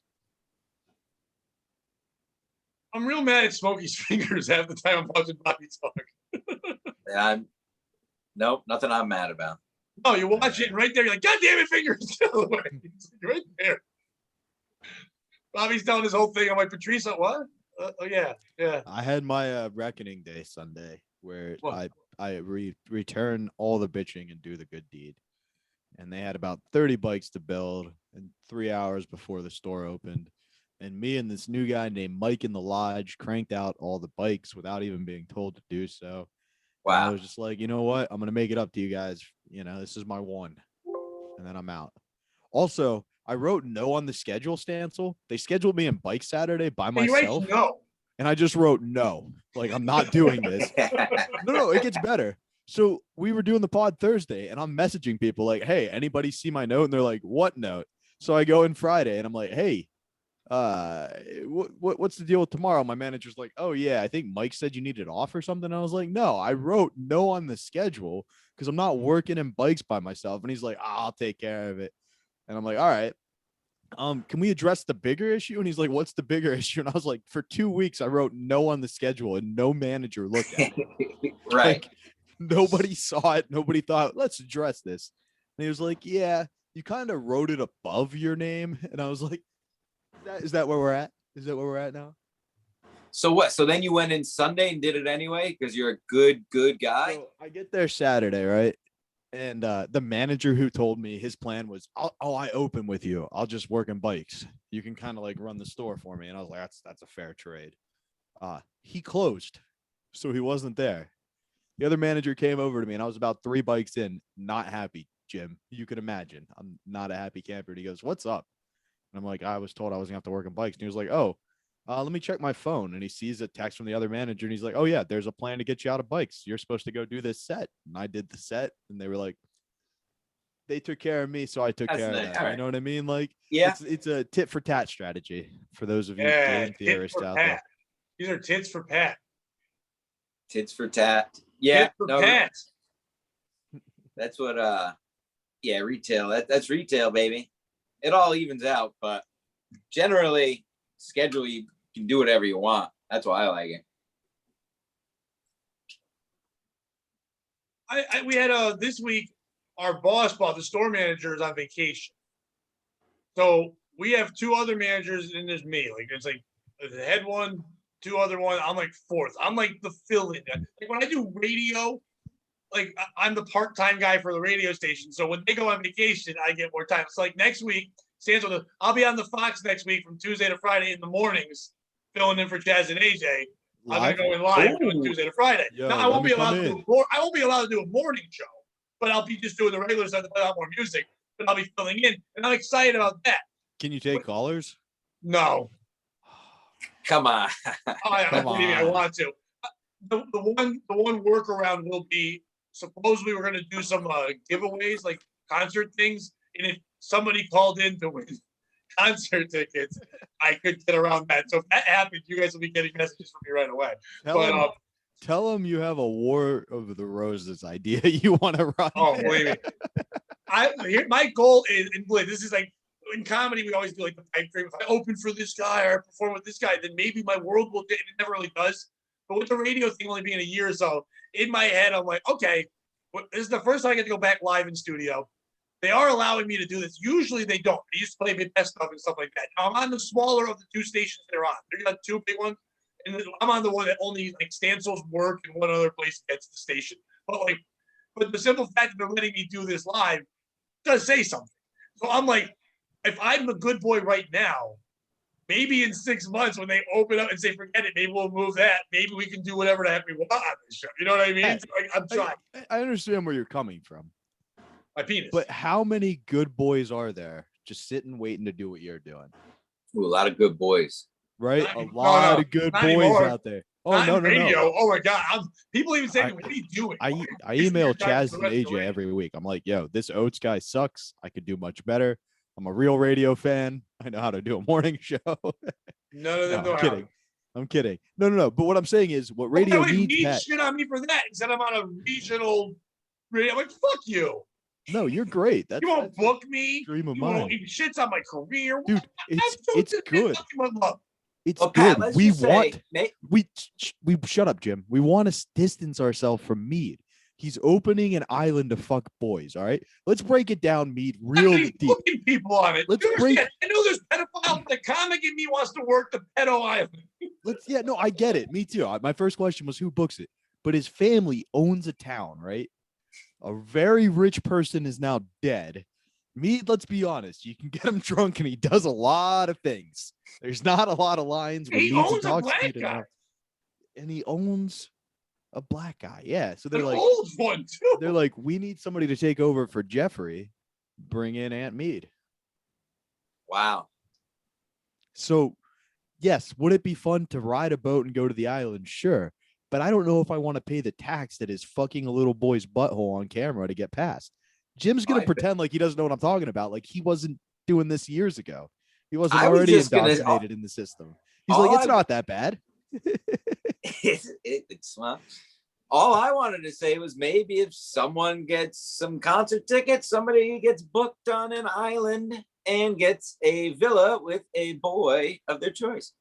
I'm real mad at Smokey's fingers half the time I'm watching Bobby talk. Nope, nothing I'm mad about. No, you watch it and right there, you're like, God damn it, fingers. Right there. Bobby's telling his whole thing. I'm like, Patrice, what? Oh, yeah. I had my reckoning day Sunday where What? I return all the bitching and do the good deed. And they had about 30 bikes to build in 3 hours before the store opened. And me and this new guy named Mike in the lodge cranked out all the bikes without even being told to do so. Wow. And I was just like, you know what? I'm going to make it up to you guys. You know, this is my one. And then I'm out. Also, I wrote no on the schedule, Stancil. They scheduled me in bike Saturday by myself. You no. And I just wrote no. Like, I'm not doing this. No, it gets better. So we were doing the pod Thursday and I'm messaging people like, hey, anybody see my note? And they're like, what note? So I go in Friday and I'm like, hey, what's the deal with tomorrow? My manager's like, oh yeah, I think Mike said you needed off or something. I was like, no, I wrote no on the schedule because I'm not working in bikes by myself. And he's like, I'll take care of it. And I'm like, all right. Can we address the bigger issue? And he's like, what's the bigger issue? And I was like, for 2 weeks, I wrote no on the schedule and no manager looked at it. Right. Like, nobody saw it. Nobody thought, let's address this. And he was like, yeah, you kind of wrote it above your name. And I was like, is that where we're at? Is that where we're at now? So what? So then you went in Sunday and did it anyway because you're a good guy. So I get there Saturday, right? And the manager who told me his plan was, I open with you. I'll just work in bikes. You can kind of like run the store for me. And I was like, that's a fair trade. He closed, so he wasn't there. The other manager came over to me and I was about 3 bikes in, not happy, Jim. You can imagine. I'm not a happy camper. And he goes, what's up? And I'm like, I was told I was gonna have to work in bikes. And he was like, oh, let me check my phone. And he sees a text from the other manager and he's like, oh yeah, there's a plan to get you out of bikes. You're supposed to go do this set. And I did the set and they were like, they took care of me. So I took care of that. Right. You know what I mean? Like, yeah, it's a tit for tat strategy for those of you Yeah, game theorists out there. These are tits for Pat. tits for tat. Yeah, Tit for no, Pat. that's what. Yeah, retail. That's retail, baby. It all evens out, but generally, schedule you can do whatever you want. That's why I like it. We had this week. Our boss, the store manager, is on vacation, so we have 2 other managers, and there's me. Like it's like the head one, 2 other one. I'm like 4th. I'm like the fill-in. Like when I do radio, like I'm the part-time guy for the radio station. So when they go on vacation, I get more time. So like next week, Stancil, I'll be on the Fox next week from Tuesday to Friday in the mornings, filling in for Chaz and AJ. I'm gonna go in live on Tuesday to Friday. Yo, now I won't be allowed to do a morning show, but I'll be just doing the regular stuff to play out more music. But I'll be filling in, and I'm excited about that. Can you take callers? No. Come on. I want to. The one workaround will be supposedly we're going to do some giveaways, like concert things. And if somebody called in to win concert tickets, I could get around that. So if that happens, you guys will be getting messages from me right away. Tell them you have a War of the Roses idea you want to run. Oh, believe me. My goal is, and boy, this is like in comedy, we always do like the pipe dream. If I open for this guy or I perform with this guy, then maybe my world will get, and it never really does. But with the radio thing only being a year or so, in my head, I'm like, okay, this is the first time I get to go back live in studio. They are allowing me to do this. Usually they don't. They used to play best stuff and stuff like that. Now I'm on the smaller of the two stations they're on. They got two big ones. And I'm on the one that only like Stancil's work and one other place gets the station. But the simple fact that they're letting me do this live does say something. So I'm like, if I'm the good boy right now, maybe in 6 months when they open up and say, forget it, maybe we'll move that. Maybe we can do whatever the heck we want on this show. You know what I mean? So I'm trying. I understand where you're coming from. My penis. But how many good boys are there just sitting waiting to do what you're doing? Ooh, a lot of good boys. Right? A lot of good boys out there. Oh, no. Oh, my God. People even say, what are you doing? I email Chaz and AJ every week. I'm like, yo, this Oates guy sucks. I could do much better. I'm a real radio fan. I know how to do a morning show. None of them know how. I'm kidding. No. But what I'm saying is what radio needs. You shit on me for that. Instead I'm on a regional radio. I'm like, fuck you. No, you're great. You won't book me. Dream of mine. Shit's on my career. Dude, it's good. It's well, good. Pat, we shut up, Jim. We want to distance ourselves from Mead. He's opening an island to fuck boys. All right, let's break it down, Mead, real deep. People on it. Let's break. I know there's pedophiles. The comic in me wants to work the pedo island. I get it. Me too. My first question was who books it, but his family owns a town, right? A very rich person is now dead. Mead, let's be honest, you can get him drunk and he does a lot of things. There's not a lot of lines where he owns a black guy. And he owns a black guy. Yeah. So they're an like old one too. They're like, we need somebody to take over for Jeffrey. Bring in Aunt Mead. Wow. So yes, would it be fun to ride a boat and go to the island? Sure. But I don't know if I want to pay the tax that is fucking a little boy's butthole on camera to get past. Jim's going to pretend like he doesn't know what I'm talking about. Like he wasn't doing this years ago. He wasn't already indoctrinated in the system. He's like, it's not that bad. It's not. All I wanted to say was maybe if someone gets some concert tickets, somebody gets booked on an island and gets a villa with a boy of their choice.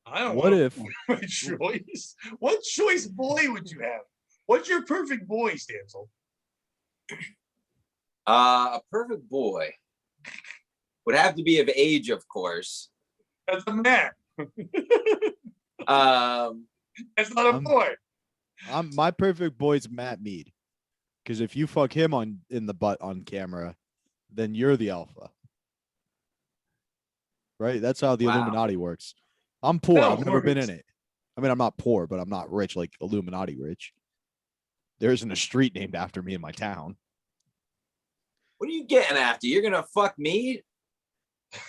I don't know. My choice? What choice boy would you have? What's your perfect boy, Stancil? A perfect boy would have to be of age, of course. That's a man. That's not a boy. My perfect boy's Matt Mead. Because if you fuck him in the butt on camera, then you're the alpha. Right? That's how the Illuminati works. I'm poor. I've never been in it. I mean, I'm not poor, but I'm not rich like Illuminati rich. There isn't a street named after me in my town. What are you getting after? You're gonna fuck me?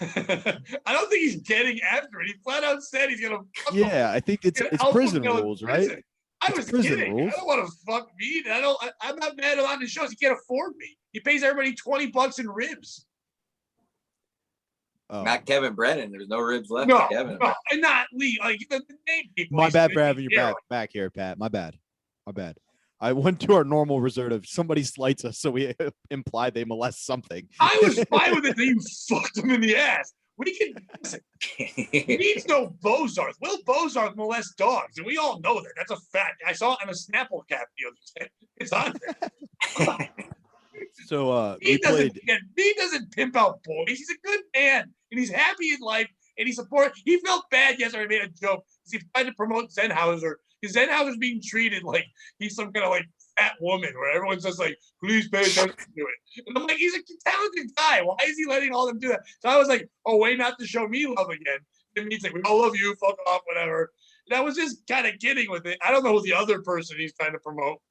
I don't think he's getting after it. He flat out said he's gonna fuck him. I think it's prison rules, right? I was kidding. Rules. I don't want to fuck me. I'm not mad on his shows. He can't afford me. He pays everybody $20 in ribs. Not Kevin Brennan. There's no ribs left. No, Kevin. No, and not Lee. Like the name people. My bad for having you back here, Pat. My bad. I went to our normal reserve. Somebody slights us, so we imply they molest something. I was fine with it that you fucked him in the ass. We can listen. He needs no Bozarth. Will Bozarth molest dogs, and we all know that. That's a fact. I saw it on a Snapple cap the other day. It's on there. So he doesn't pimp out boys. He's a good man, and he's happy in life, and he supports. He felt bad yesterday. I made a joke because he tried to promote Zenhauser. Because Zenhauser's being treated like he's some kind of like fat woman, where everyone's just like, please pay attention to it. And I'm like, he's a talented guy. Why is he letting all them do that? So I was like, oh, wait, not to show me love again. And he's like, we all love you, fuck off, whatever. And I was just kind of kidding with it. I don't know who the other person he's trying to promote.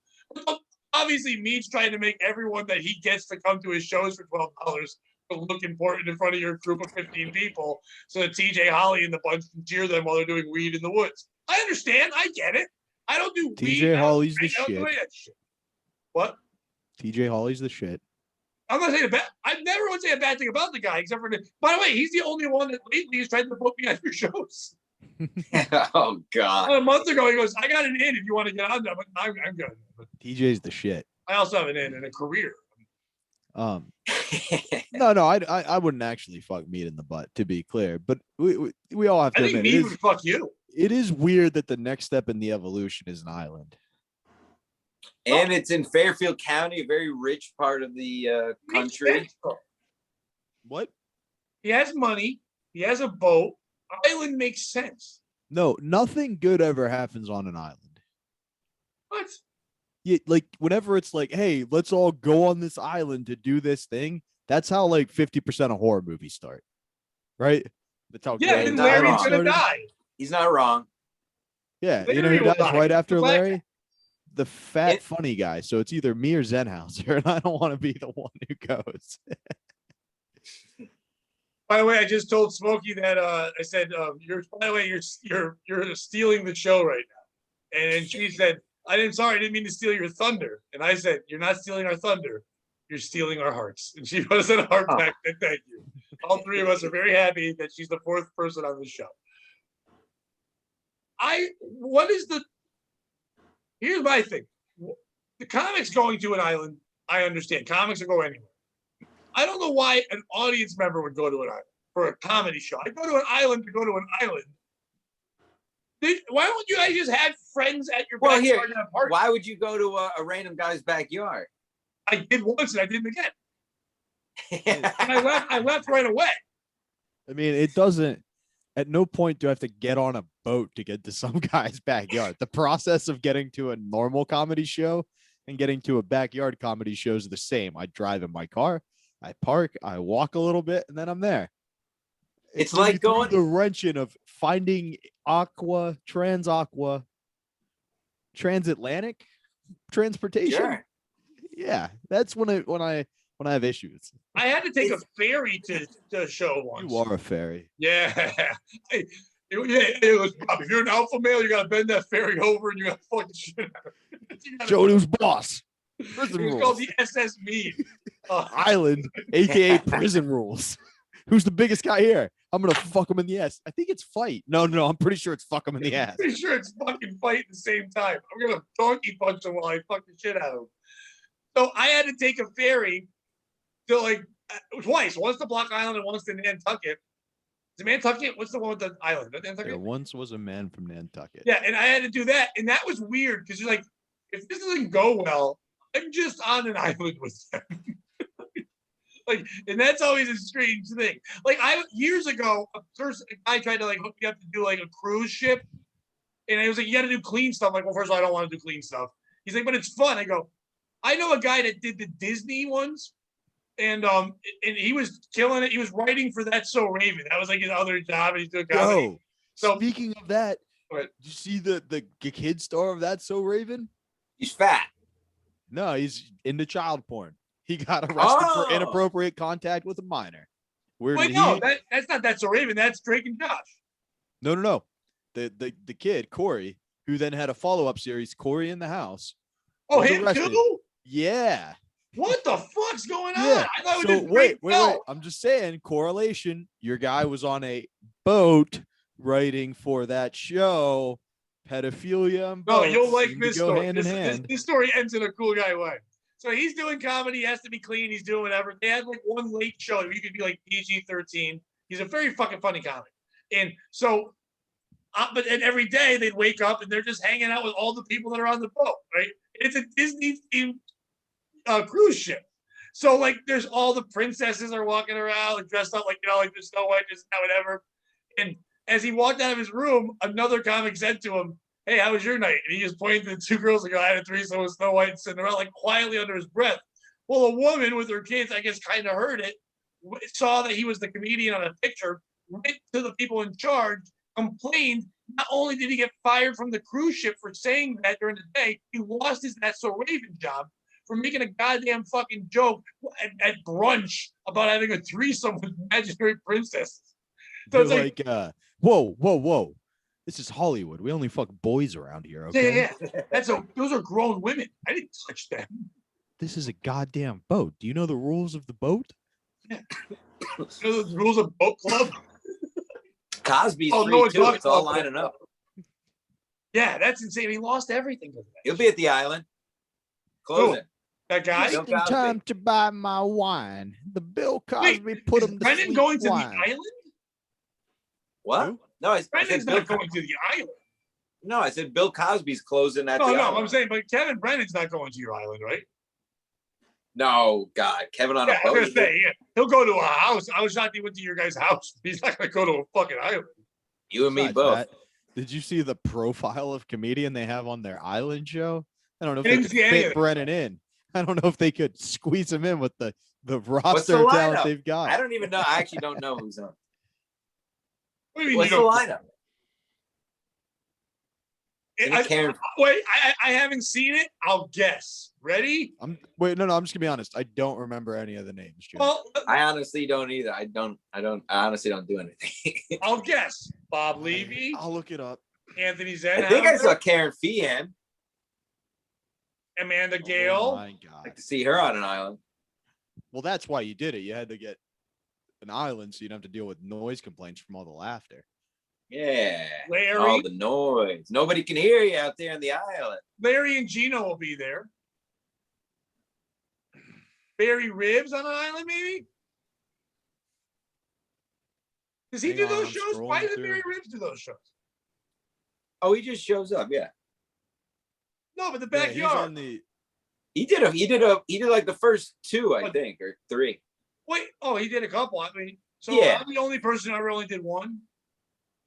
Obviously, Mead's trying to make everyone that he gets to come to his shows for $12 look important in front of your group of 15 people, so that TJ Holly and the bunch can cheer them while they're doing weed in the woods. I understand. I get it. I don't do TJ Holly's the shit. What? TJ Hawley's the shit. I'm not saying a bad. I never would say a bad thing about the guy, except for. By the way, he's the only one that lately has tried to book me on your shows. Oh God. A month ago, he goes, "I got an in if you want to get on there." But I'm good. But TJ's the shit. I also have an in and a career. No, I wouldn't actually fuck meat in the butt, to be clear. But we all have to I think admit me would fuck you. it is weird that the next step in the evolution is an island. And it's in Fairfield County, a very rich part of the country. What? He has money. He has a boat. Island makes sense. No, nothing good ever happens on an island. What? Yeah, like whenever it's like, hey, let's all go on this island to do this thing. That's how like 50% of horror movies start, right? That's how. Yeah, and Larry's gonna die. He's not wrong. Yeah, Larry you know who will dies die. right after The black Larry? The fat funny guy. So it's either me or Zenhauser, and I don't want to be the one who goes. By the way, I just told Smokey that I said, "You're." By the way, you're stealing the show right now, and she said, I didn't mean to steal your thunder. And I said, "You're not stealing our thunder. You're stealing our hearts." And she was in a heart back. And thank you. All three of us are very happy that she's the fourth person on the show. Here's my thing. The comics going to an island, I understand. Comics will go anywhere. I don't know why an audience member would go to an island for a comedy show. I go to an island to go to an island. Why don't you guys just have friends at your backyard and a party? Why would you go to a random guy's backyard? I did once and I didn't again. And I left right away. I mean, it doesn't. At no point do I have to get on a boat to get to some guy's backyard. The process of getting to a normal comedy show and getting to a backyard comedy show is the same. I drive in my car, I park, I walk a little bit, and then I'm there. It's like going the wrenching of finding transatlantic transportation. Sure. Yeah, that's when I have issues. I had to take a ferry to show once. You are a ferry. Yeah. Hey, if you're an alpha male, you gotta bend that ferry over and you gotta fuck the shit out of it. Show who's boss. Prison rules. Called the SS Mead. Island, aka prison rules. Who's the biggest guy here? I'm gonna fuck him in the ass. I think it's fight. No, I'm pretty sure it's fuck him in the ass. I'm pretty sure it's fucking fight at the same time. I'm gonna donkey punch him while I fuck the shit out of him. So I had to take a ferry to twice. Once to Block Island and once to Nantucket. Is it Nantucket? What's the one with the island? There once was a man from Nantucket. Yeah, and I had to do that, and that was weird because you're like, if this doesn't go well, I'm just on an island with them. And that's always a strange thing. Years ago, a guy tried to hook me up to do a cruise ship, and I was like, "You got to do clean stuff." I'm like, well, first of all, I don't want to do clean stuff. He's like, "But it's fun." I go, "I know a guy that did the Disney ones, and he was killing it. He was writing for That's So Raven. That was his other job, and he's doing comedy." Yo, so speaking of that, did you see the kid star of That's So Raven? He's fat. No, he's into child porn. He got arrested for inappropriate contact with a minor. Wait, no, that's not That's So Raven. That's Drake and Josh. No. The kid, Corey, who then had a follow-up series, Corey in the House. Oh, him too? Yeah. What the fuck's going on? Yeah. I thought so wait. I'm just saying, correlation. Your guy was on a boat writing for that show. Pedophilia and no, you'll like this story. Hand in hand. This story ends in a cool guy way. So he's doing comedy. He has to be clean. He's doing whatever. They had one late show. You could be PG-13. He's a very fucking funny comic. And so, but every day they'd wake up and they're just hanging out with all the people that are on the boat, right? It's a Disney themed cruise ship. So there's all the princesses are walking around dressed up like the Snow White, just whatever. And as he walked out of his room, another comic said to him, "Hey, how was your night?" And he just pointed to the two girls and go, "I had a threesome with Snow White and Cinderella," quietly under his breath. Well, a woman with her kids, I guess, kind of heard it, saw that he was the comedian on a picture, went to the people in charge, complained. Not only did he get fired from the cruise ship for saying that during the day, he lost his That's So Raven job for making a goddamn fucking joke at brunch about having a threesome with imaginary princesses. So it's whoa. This is Hollywood. We only fuck boys around here, okay? Yeah. Those are grown women. I didn't touch them. This is a goddamn boat. Do you know the rules of the boat? You know the rules of boat club? Cosby's Oh, free no, too. Dog It's all Club. lining up. Yeah, that's insane. He lost everything. Because of that. He'll be at the island. Closing. That guy? Bill Just in Cosby. time to buy my wine. The Bill Wait, Cosby put is him to Brennan sleep going to wine. the island? What? Who? No, I Brennan's said Bill. not going to the island. No, I said Bill Cosby's closing at No, the no, island. I'm saying, but Kevin Brennan's not going to your island, right? No, God, Kevin on Yeah, a I was boat. gonna say, yeah, he'll go to a house. I was shocked he went to your guys' house. He's not gonna go to a fucking island. You and me Besides both. that, did you see the profile of comedian they have on their island show? I don't know if I they didn't could see any of fit it. Brennan in. I don't know if they could squeeze him in with the What's roster the of talent lineup? they've got. I don't even know. I actually don't know who's on. What do you mean What's you the don't- lineup? Isn't it Karen? Wait, I haven't seen it. I'll guess. Ready? I'm just gonna be honest. I don't remember any of the names, Jim. Well, I honestly don't either. I honestly don't do anything. I'll guess. Bob Levy, I'll look it up. Anthony I think I Zenhauser, saw Karen Feehan. Amanda Oh Gale. my I'd god. like to see her on an island. Well, that's why you did it. You had to get an island so you don't have to deal with noise complaints from all the laughter. Yeah. Larry. All the noise. Nobody can hear you out there on the island. Larry and Gino will be there. Barry Ribs on an island, maybe? Does he Hang do on, those I'm shows? Why scrolling does through. Barry Ribs do those shows? Oh, he just shows up. Yeah. No, but the Yeah, he's backyard. on the. He did like the first two, I think, or three. Wait, oh, he did a couple. I mean, so Yeah. I'm the only person who ever only did one.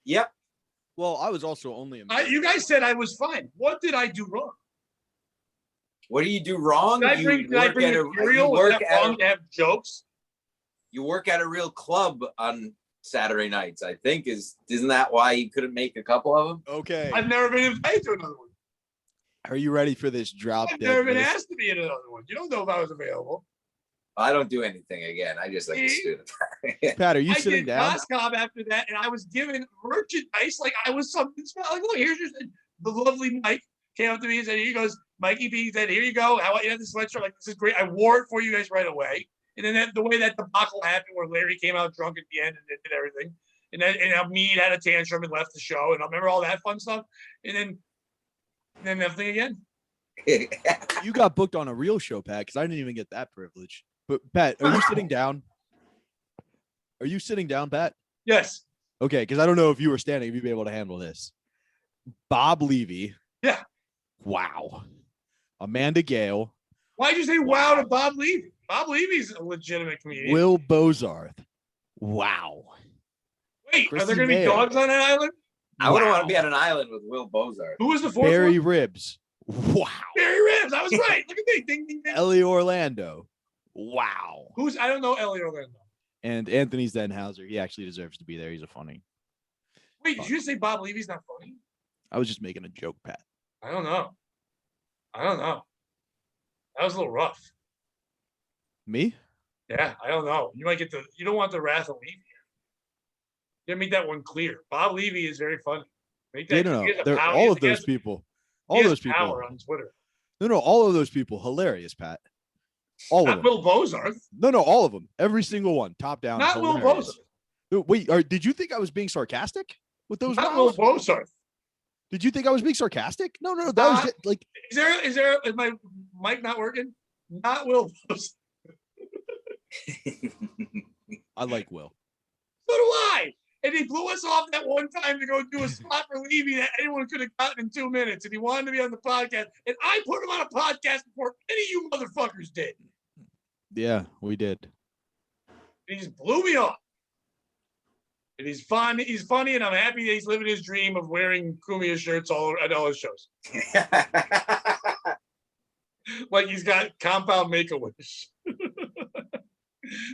Yep. Well, I was also only. You guys said I was fine. What did I do wrong? What do you do wrong? Did I bring material? Was that wrong to have jokes? You work at a real club on Saturday nights, I think. Isn't that why you couldn't make a couple of them? Okay. I've never been invited to another one. Are you ready for this drop I've dead never been list? asked to be in another one. You don't know if I was available. I don't do anything again. I just like to See? student. Pat, are you I sitting did down? Moscow after that, and I was given merchandise like I was something special. Like, look, here's the lovely Mike came up to me and said, "Here he goes, Mikey B said, here you go. I want you to have this sweatshirt. Like, this is great. I wore it for you guys right away." And then the way that debacle happened, where Larry came out drunk at the end and did everything, and then Mead had a tantrum and left the show, and I remember all that fun stuff, and then nothing again. You got booked on a real show, Pat, because I didn't even get that privilege. But Pat, are you sitting down? Are you sitting down, Pat? Yes. Okay, because I don't know if you were standing, if you'd be able to handle this. Bob Levy. Yeah. Wow. Amanda Gale. Why'd you say wow to Bob Levy? Bob Levy's a legitimate comedian. Will Bozarth. Wow. Wait, are Chrissy there going to be Mayer. dogs on that island? I wouldn't want Wow. to be on an island with Will Bozarth. Who was the fourth Barry one? Ribs. Wow. Barry Ribs. I was right. Look at me. Ding, ding, ding. Ellie Orlando. Wow. I don't know Ellie Orlando. And Anthony Zenhauser. He actually deserves to be there. He's a funny. Wait, did you say Bob Levy's not funny? I was just making a joke, Pat. I don't know. That was a little rough. Me? Yeah, I don't know. You don't want the wrath of Levy here. You gotta make that one clear. Bob Levy is very funny. Make that, No. he has a They're power- all of he those has- people. he All has those people. power on Twitter. No, all of those people. Hilarious, Pat. All of Not them. Will Bozarth. No, all of them. Every single one. Top down. Not Will hilarious. Bozarth. No, wait, did you think I was being sarcastic with those? Not Will wows? Bozarth. Did you think I was being sarcastic? No, that was just, like Is my mic not working? Not Will Bozarth. I like Will. So do I. And he blew us off that one time to go do a spot for Levy that anyone could have gotten in 2 minutes. And he wanted to be on the podcast. And I put him on a podcast before any of you motherfuckers did. Yeah, we did. And he just blew me off. And he's fun. He's funny, and I'm happy that he's living his dream of wearing Kumia shirts at all his shows. Like he's got compound Make-A-Wish.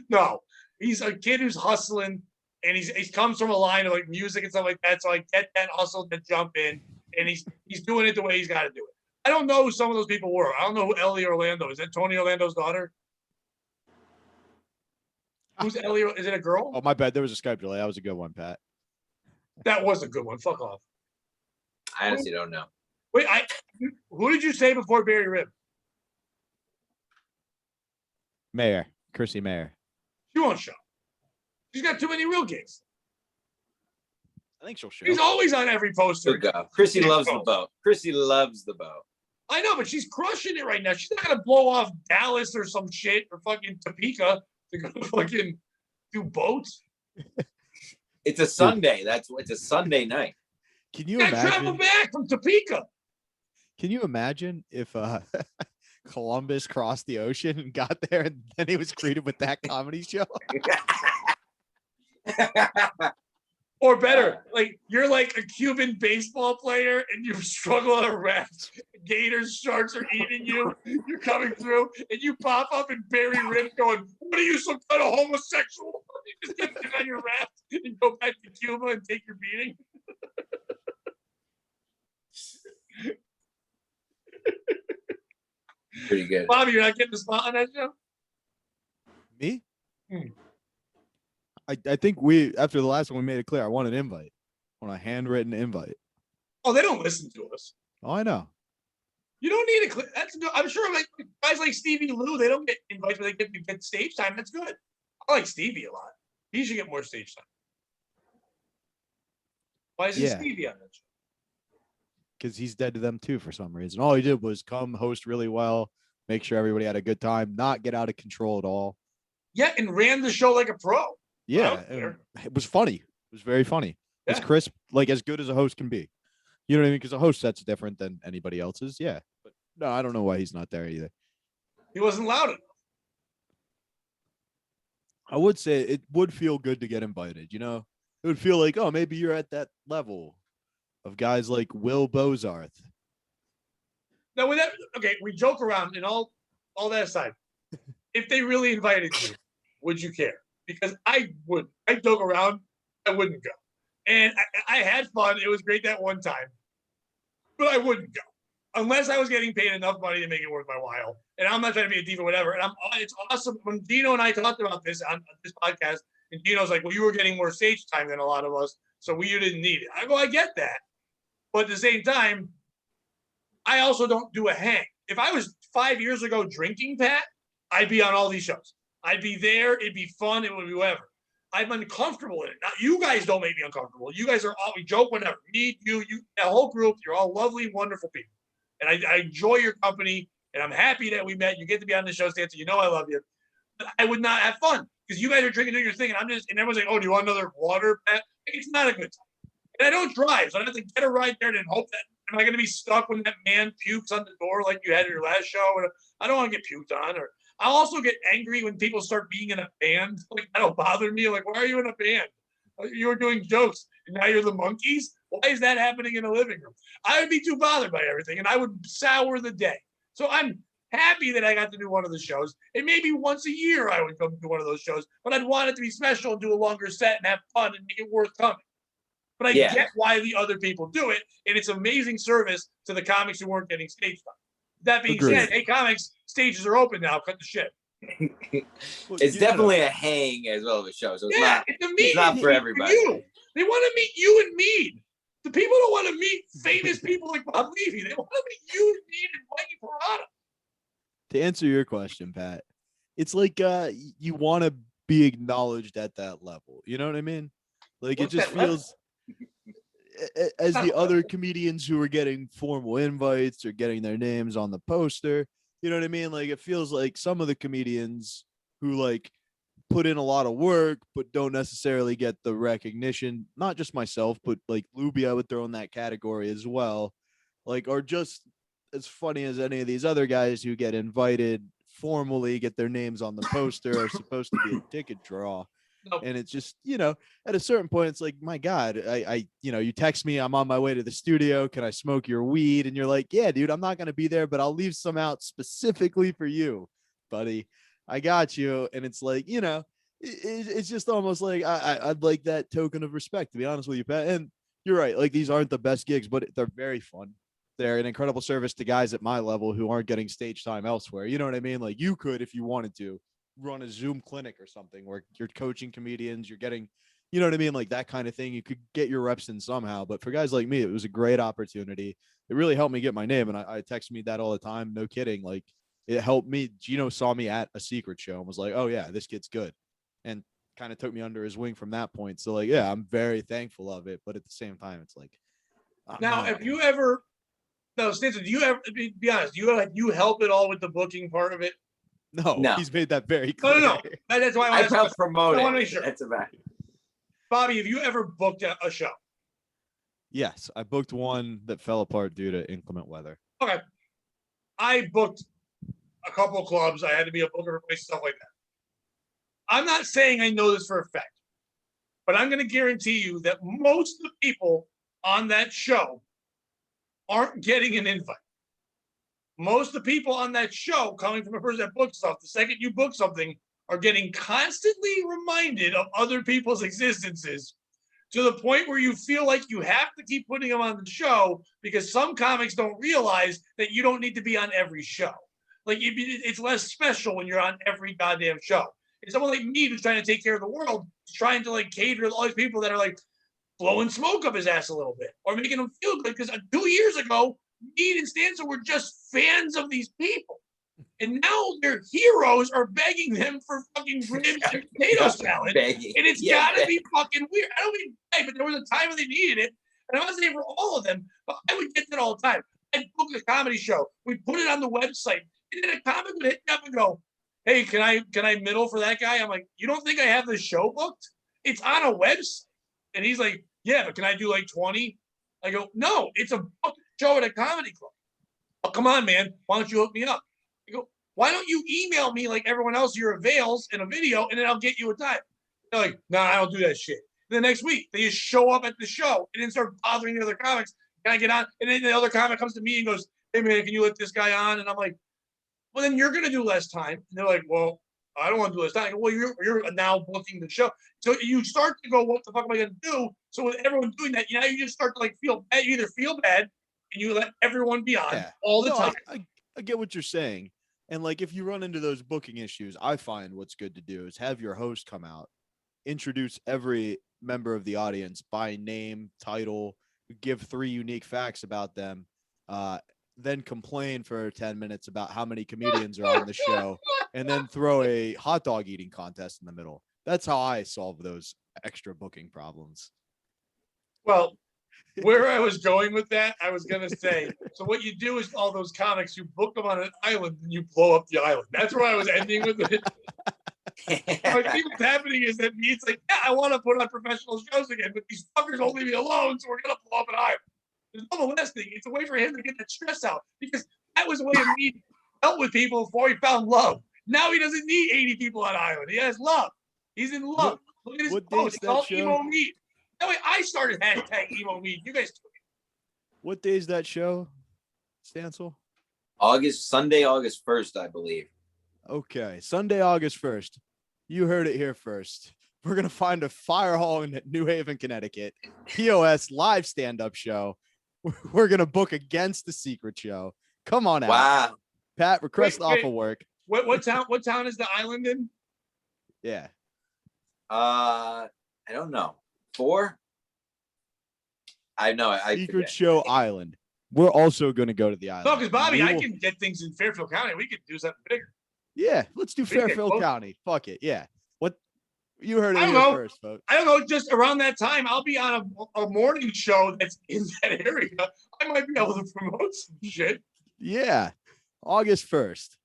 No, he's a kid who's hustling, and he comes from a line of like music and stuff like that. So I get that hustle to jump in, and he's doing it the way he's got to do it. I don't know who some of those people were. I don't know who Ellie Orlando is. That Tony Orlando's daughter? Who's Ellie? Is it a girl? Oh, my bad. There was a Skype delay. That was a good one, Pat. That was a good one. Fuck off. I honestly don't know. Wait, who did you say before Barry Rib? Mayer, Chrissy Mayer. She won't show. She's got too many real gigs. I think she'll show. She's always on every poster. She'll go. Chrissy loves the boat. Chrissy loves the boat. I know, but she's crushing it right now. She's not gonna blow off Dallas or some shit or fucking Topeka to go fucking do boats. It's a Sunday. It's a Sunday night. Can you Travel imagine? back from Topeka. Can you imagine if Columbus crossed the ocean and got there, and then he was greeted with that comedy show? Or better, like you're like a Cuban baseball player and you struggle on a raft. Gators, sharks are eating you. You're coming through and you pop up and bury ribs going, what are you, some kind of homosexual? You just get on your raft and go back to Cuba and take your beating. Pretty good. Bobby, you're not getting a spot on that show? Me? Hmm. I think we, after the last one, we made it clear. I want an invite. I want a handwritten invite. Oh, they don't listen to us. Oh, I know. You don't need a. That's good. I'm sure like guys like Stevie Lou, they don't get invites, but they get stage time. That's good. I like Stevie a lot. He should get more stage time. Why is Stevie on that show? Because he's dead to them too for some reason. All he did was come host really well, make sure everybody had a good time, not get out of control at all. Yeah, and ran the show like a pro. Yeah, it was funny. It was very funny. Yeah. It's crisp, like as good as a host can be. You know what I mean? Because a host set's different than anybody else's. Yeah, but no, I don't know why he's not there either. He wasn't loud enough. I would say it would feel good to get invited. You know, it would feel like, oh, maybe you're at that level of guys like Will Bozarth. Now, with that, okay, we joke around and all that aside. If they really invited you, would you care? Because I would. I joke around. I wouldn't go. And I had fun. It was great that one time. But I wouldn't go. Unless I was getting paid enough money to make it worth my while. And I'm not trying to be a diva or whatever. And it's awesome. When Dino and I talked about this on this podcast, and Dino's like, well, you were getting more stage time than a lot of us, so you didn't need it. I go, I get that. But at the same time, I also don't do a hang. If I was 5 years ago drinking, Pat, I'd be on all these shows. I'd be there. It'd be fun. It would be whatever. I'm uncomfortable in it. Now, you guys don't make me uncomfortable. You guys are all, we joke whenever. Me, you, the whole group, you're all lovely, wonderful people. And I enjoy your company, and I'm happy that we met. You get to be on the show, Stancil. You know I love you. But I would not have fun because you guys are drinking, doing your thing, and and everyone's like, oh, do you want another water, Pat? It's not a good time. And I don't drive, so I have to get a ride there and hope that, am I going to be stuck when that man pukes on the door like you had at your last show? I don't want to get puked on. Or I'll also get angry when people start being in a band. Like, that'll bother me. Like, why are you in a band? You were doing jokes, and now you're the Monkees? Why is that happening in a living room? I would be too bothered by everything, and I would sour the day. So I'm happy that I got to do one of the shows. And maybe once a year I would come to one of those shows, but I'd want it to be special and do a longer set and have fun and make it worth coming. But I get why the other people do it, and it's amazing service to the comics who weren't getting stage time. That being said, hey, comics, stages are open now. Cut the shit. It's definitely a hang as well as a show. So it's not for everybody. They want to meet you and Mead. The people don't want to meet famous people like Bob Levy. They want to meet you and Mead and Mikey Parada. To answer your question, Pat, it's like you want to be acknowledged at that level. You know what I mean? Like it just feels as the other comedians who are getting formal invites or getting their names on the poster. You know what I mean? Like it feels like some of the comedians who like put in a lot of work but don't necessarily get the recognition, not just myself, but like Luby, I would throw in that category as well, like are just as funny as any of these other guys who get invited formally, get their names on the poster, are supposed to be a ticket draw. Nope. And it's just, you know, at a certain point, it's like, my God, I, you know, you text me, I'm on my way to the studio. Can I smoke your weed? And you're like, yeah, dude, I'm not going to be there, but I'll leave some out specifically for you, buddy. I got you. And it's like, you know, it's just almost like I'd like that token of respect, to be honest with you, Pat. And you're right. Like these aren't the best gigs, but they're very fun. They're an incredible service to guys at my level who aren't getting stage time elsewhere. You know what I mean? Like you could, if you wanted to, run a Zoom clinic or something where you're coaching comedians, you're getting, you know what I mean? Like that kind of thing. You could get your reps in somehow. But for guys like me, it was a great opportunity. It really helped me get my name. And I text me that all the time. No kidding. Like it helped me. Gino saw me at a secret show and was like, oh yeah, this kid's good. And kind of took me under his wing from that point. So like, yeah, I'm very thankful of it. But at the same time, it's like, now, if you ever, no, Stancil, do you ever, be honest, do you help at all with the booking part of it? No. He's made that very clear. No. That's why I help promote I it. want to make sure. That's about it. Bobby, have you ever booked a show? Yes, I booked one that fell apart due to inclement weather. Okay. I booked a couple of clubs. I had to be a booker for places, stuff like that. I'm not saying I know this for a fact, but I'm going to guarantee you that most of the people on that show aren't getting an invite. Most of the people on that show, coming from a person that books stuff, the second you book something, are getting constantly reminded of other people's existences, to the point where you feel like you have to keep putting them on the show, because some comics don't realize that you don't need to be on every show. Like, it's less special when you're on every goddamn show. It's someone like me who's trying to take care of the world, trying to like cater to all these people that are like blowing smoke up his ass a little bit or making him feel good. Because 2 years ago, me and Stancil were just fans of these people. And now their heroes are begging them for fucking ribs and potato salad. Begging. And it's gotta be fucking weird. I don't mean beg, but there was a time when they needed it. And I'm not saying for all of them, but I would get that all the time. I'd book a comedy show. We'd put it on the website. And then a comic would hit me up and go, hey, can I middle for that guy? I'm like, you don't think I have this show booked? It's on a website. And he's like, yeah, but can I do like 20? I go, no, it's a booked show at a comedy club. Oh, come on, man. Why don't you hook me up? I go, why don't you email me like everyone else your avails in a video, and then I'll get you a time? They're like, no, I don't do that shit. And the next week, they just show up at the show and then start bothering the other comics. Can I get on? And then the other comic comes to me and goes, hey, man, can you let this guy on? And I'm like, well, then you're going to do less time. And they're like, well, I don't want to do less time. I go, well, you're now booking the show. So you start to go, what the fuck am I going to do? So with everyone doing that, you just start to like feel bad. You either feel bad and you let everyone be on all the time. I get what you're saying. And like, if you run into those booking issues, I find what's good to do is have your host come out, introduce every member of the audience by name, title, give 3 unique facts about them, then complain for 10 minutes about how many comedians are on the show, and then throw a hot dog eating contest in the middle. That's how I solve those extra booking problems. Well, where I was going with that, I was going to say, so what you do is all those comics, you book them on an island and you blow up the island. That's where I was ending with it. Like, what's happening is that it's like, yeah, I want to put on professional shows again, but these fuckers won't leave me alone, so we're going to blow up an island. There's no less thing. It's a way for him to get that stress out, because that was a way of me dealt with people before he found love. Now he doesn't need 80 people on an island. He has love. He's in love. Look at his post. It's called Emo Meat. That way I started hashtag Emo Meat. You guys took it. What day is that show, Stancil? Sunday, August 1st, I believe. Okay, Sunday, August 1st. You heard it here first. We're going to find a fire hall in New Haven, Connecticut. POS live stand-up show. We're going to book against the secret show. Come on out. Wow. Pat, request off of work. What town is the island in? Yeah. I don't know. 4? I know. Secret forget. Show Island. We're also going to go to the island. No, because Bobby, I can get things in Fairfield County. We could do something bigger. Yeah, let's do Fairfield County. Fuck it. Yeah. What? You heard it here first, folks. I don't know. Just around that time, I'll be on a morning show that's in that area. I might be able to promote some shit. Yeah. August 1st.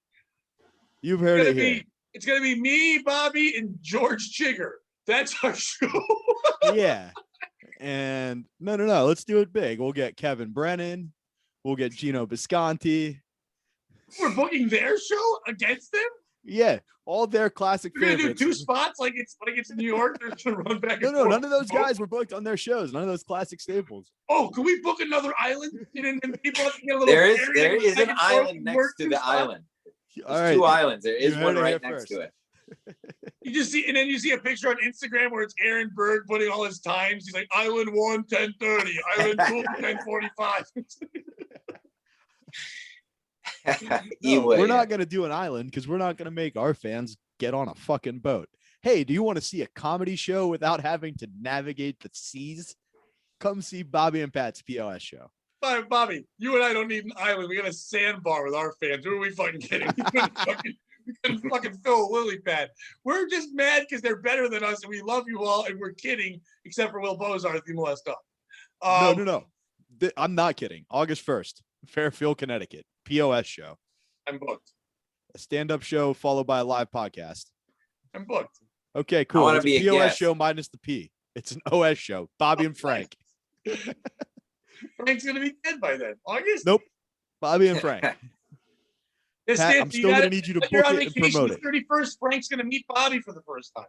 You've heard it here. It's going to be me, Bobby, and George Chigger. That's our show. Yeah. And no. Let's do it big. We'll get Kevin Brennan. We'll get Gino Bisconti. We're booking their show against them? Yeah. All their classic We're going to do favorites. 2 spots like it's New York. They're just going to run back and No, forth. none of those guys were booked on their shows. None of those classic staples. Oh, can we book another island? And then people have to get a little There is an island next to the island. There's 2 islands. There is one right next to it. You see a picture on Instagram where it's Aaron Berg putting all his times. He's like, Island 1, 10:30, Island 2, 10:45. No, we're not going to do an island because we're not going to make our fans get on a fucking boat. Hey, do you want to see a comedy show without having to navigate the seas? Come see Bobby and Pat's POS show. Bobby, you and I don't need an island. We got a sandbar with our fans. Who are we fucking kidding? We couldn't fucking fill a lily pad. We're just mad because they're better than us, and we love you all, and we're kidding, except for Will Bozarth, the molest up. No. I'm not kidding. August 1st, Fairfield, Connecticut. POS show. I'm booked. A stand-up show followed by a live podcast. I'm booked. Okay, cool. wanna It's be a a POS guest. show minus the P. It's an OS show. Bobby and Frank. Frank's gonna be dead by then. August? Nope. Bobby and Frank. Yes, Pat, Stan, I'm still gonna need you to book you're on it and vacation promote the it. 31st. Frank's gonna meet Bobby for the first time.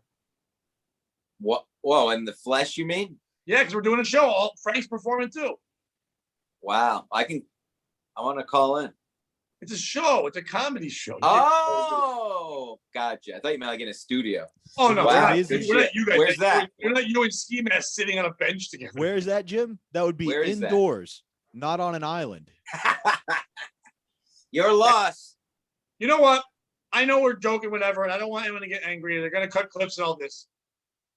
What? Whoa, in the flesh, you mean? Yeah, because we're doing a show. Frank's performing too. Wow. I want to call in. It's a show. It's a comedy show. Oh, gotcha. I thought you meant like in a studio. Oh no, Wow, we're good not shit. you guys. Where's that? We're not you and Ski Mask sitting on a bench together. Where's that, Jim? That would be Where is that? indoors, not on an island. Your loss. You know what? I know we're joking, whatever, and I don't want anyone to get angry. They're gonna cut clips and all this,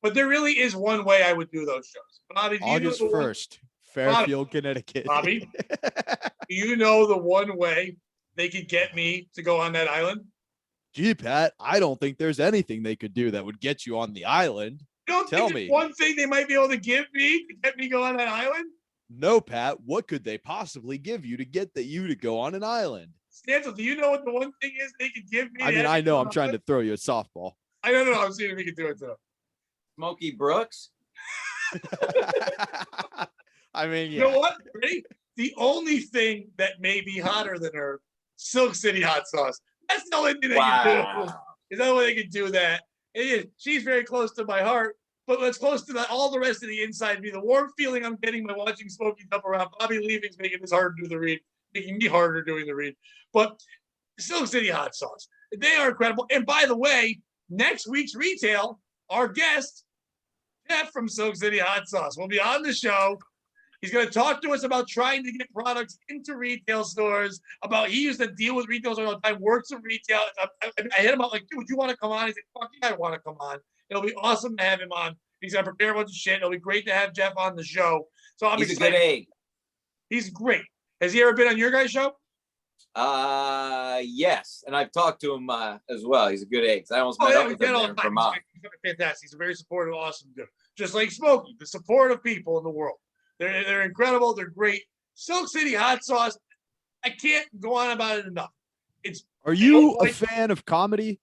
but there really is one way I would do those shows. Bobby, do you know August the one- 1st, Fairfield, Connecticut. Bobby? Do you know the one way they could get me to go on that island? Gee, Pat, I don't think there's anything they could do that would get you on the island. You don't Tell think there's me. one thing they might be able to give me to get me go on that island? No, Pat, what could they possibly give you to get you to go on an island? Stancil, do you know what the one thing is they could give me? I mean, I know I'm trying to throw you a softball. I don't know. I'm seeing if we can do it too. Smokey Brooks. I mean, You know yeah. what? Ready? The only thing that may be hotter than her, Silk City hot sauce. That's the only thing they can do. Wow. Is that way they can do that? She's very close to my heart, but what's close to all the rest of the inside of me, the warm feeling I'm getting by watching Smokey jump around. Bobby leaving's making this hard to do the read, making me harder doing the read. But Silk City hot sauce, they are incredible. And by the way, next week's retail, our guest, Jeff from Silk City Hot Sauce, will be on the show. He's going to talk to us about trying to get products into retail stores, about he used to deal with retail stores all the time, works in retail. I hit him up like, dude, you want to come on? He's like, fuck yeah, I want to come on. It'll be awesome to have him on. He's going to prepare a bunch of shit. It'll be great to have Jeff on the show. So I'm He's a excited. good egg. He's great. Has he ever been on your guys' show? Yes, and I've talked to him as well. He's a good egg. I almost Oh, met yeah, up we with get him all there the in time. Vermont. He's fantastic. He's a very supportive, awesome dude. Just like Smokey, the support of people in the world. They're incredible. They're great. Silk City hot sauce. I can't go on about it enough. Are you a fan of comedy?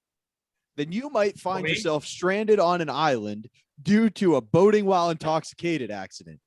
Then you might find Me? yourself stranded on an island due to a boating while intoxicated accident.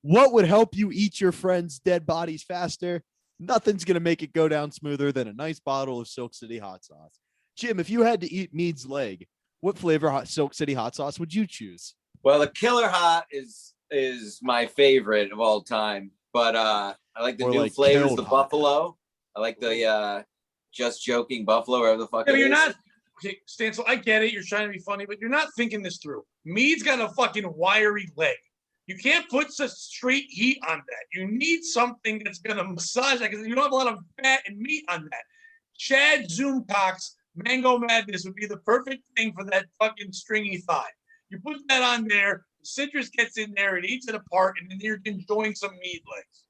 What would help you eat your friends' dead bodies faster? Nothing's going to make it go down smoother than a nice bottle of Silk City hot sauce. Jim, if you had to eat Mead's leg, what flavor Silk City hot sauce would you choose? Well, the Killer Hot is my favorite of all time, but I like the Or new like flavors. Killed The Hot. Buffalo. I like the Just Joking Buffalo, whatever the fuck Yeah, it but you're is. not. Okay, Stancil, I get it. You're trying to be funny, but you're not thinking this through. Mead's got a fucking wiry leg. You can't put such straight heat on that. You need something that's going to massage that because you don't have a lot of fat and meat on that. Chad Zoomcock's Mango Madness would be the perfect thing for that fucking stringy thigh. You put that on there, the citrus gets in there, it eats it apart, and then you're enjoying some meat legs.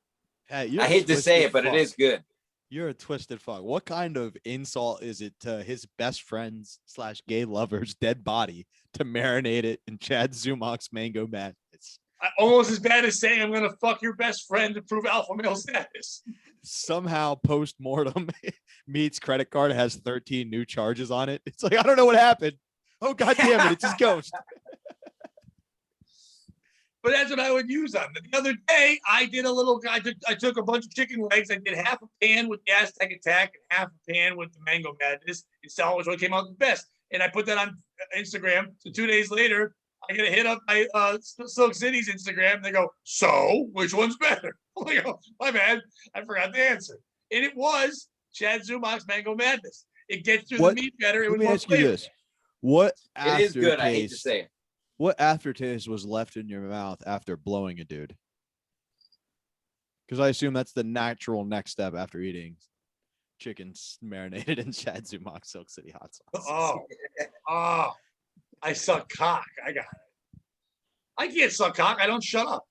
Hey, you're I a hate to say twisted it, but fuck. it is good. You're a twisted fuck. What kind of insult is it to his best friend's / gay lover's dead body to marinate it in Chad Zumach's Mango Madness? Almost as bad as saying I'm going to fuck your best friend to prove alpha male status. Somehow post-mortem Mead's credit card has 13 new charges on it. It's like, I don't know what happened. Oh, God damn it. It's his ghost. But that's what I would use on them. The other day, I did a little. I took a bunch of chicken legs. I did half a pan with the Aztec Attack and half a pan with the Mango Madness. And saw which one came out the best. And I put that on Instagram. So 2 days later, I get a hit up my Silk City's Instagram. And they go, "So which one's better?" I go, "My bad, I forgot the answer." And it was Chad Zumach's Mango Madness. It gets through What- the meat better. It Let was me more ask you flavor. this. What It is good. I hate to aftertaste? say it. What aftertaste was left in your mouth after blowing a dude? Because I assume that's the natural next step after eating chicken marinated in Chad Zumach Silk City hot sauce. Oh, I suck cock. I got it. I can't suck cock. I don't shut up.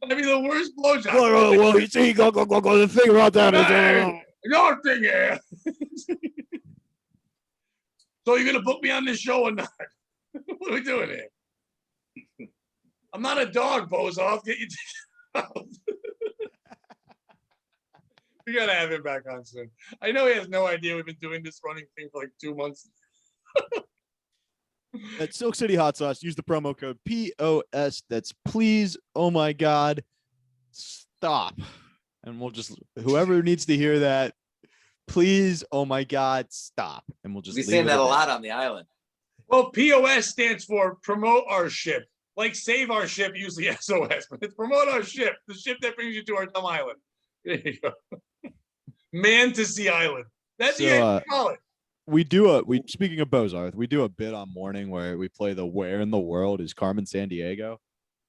That'd be the worst blowjob. Well, you see, go. The thing about that Hey, another thing here. So you're gonna book me on this show or not? What are we doing here? I'm not a dog, Bozoff. Get you. We gotta have him back on soon. I know he has no idea we've been doing this running thing for like 2 months. At Silk City Hot Sauce, use the promo code POS. That's please, oh my God, stop. And we'll just, whoever needs to hear that, please, oh my God, stop. And we'll just We're saying that a lot on the island. Well, POS stands for promote our ship. Like save our ship, usually SOS, but it's promote our ship, the ship that brings you to our dumb island. There you go. Man to Sea Island. That's the way you call it. Speaking of Bozarth, we do a bit on morning where we play the Where in the World is Carmen Sandiego,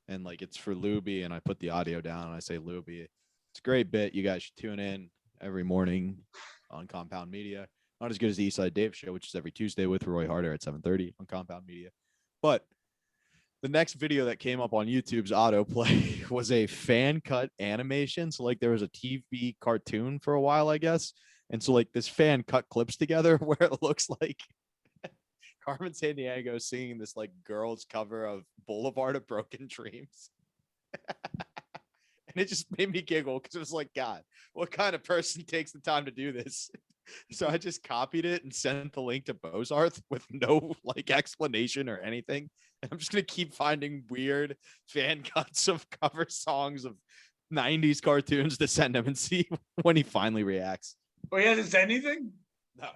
and like it's for Luby, and I put the audio down and I say Luby. It's a great bit. You guys should tune in every morning on Compound Media. Not as good as the Eastside Dave show, which is every Tuesday with Roy Harder at 7:30 on Compound Media. But the next video that came up on YouTube's autoplay was a fan cut animation. So like there was a TV cartoon for a while, I guess. And so like this fan cut clips together where it looks like Carmen Sandiego singing this like girls cover of Boulevard of Broken Dreams. And it just made me giggle because it was like, God, what kind of person takes the time to do this? So I just copied it and sent the link to Bozarth with no like explanation or anything. And I'm just going to keep finding weird fan cuts of cover songs of 90s cartoons to send him and see when he finally reacts. Oh, he hasn't said anything? No.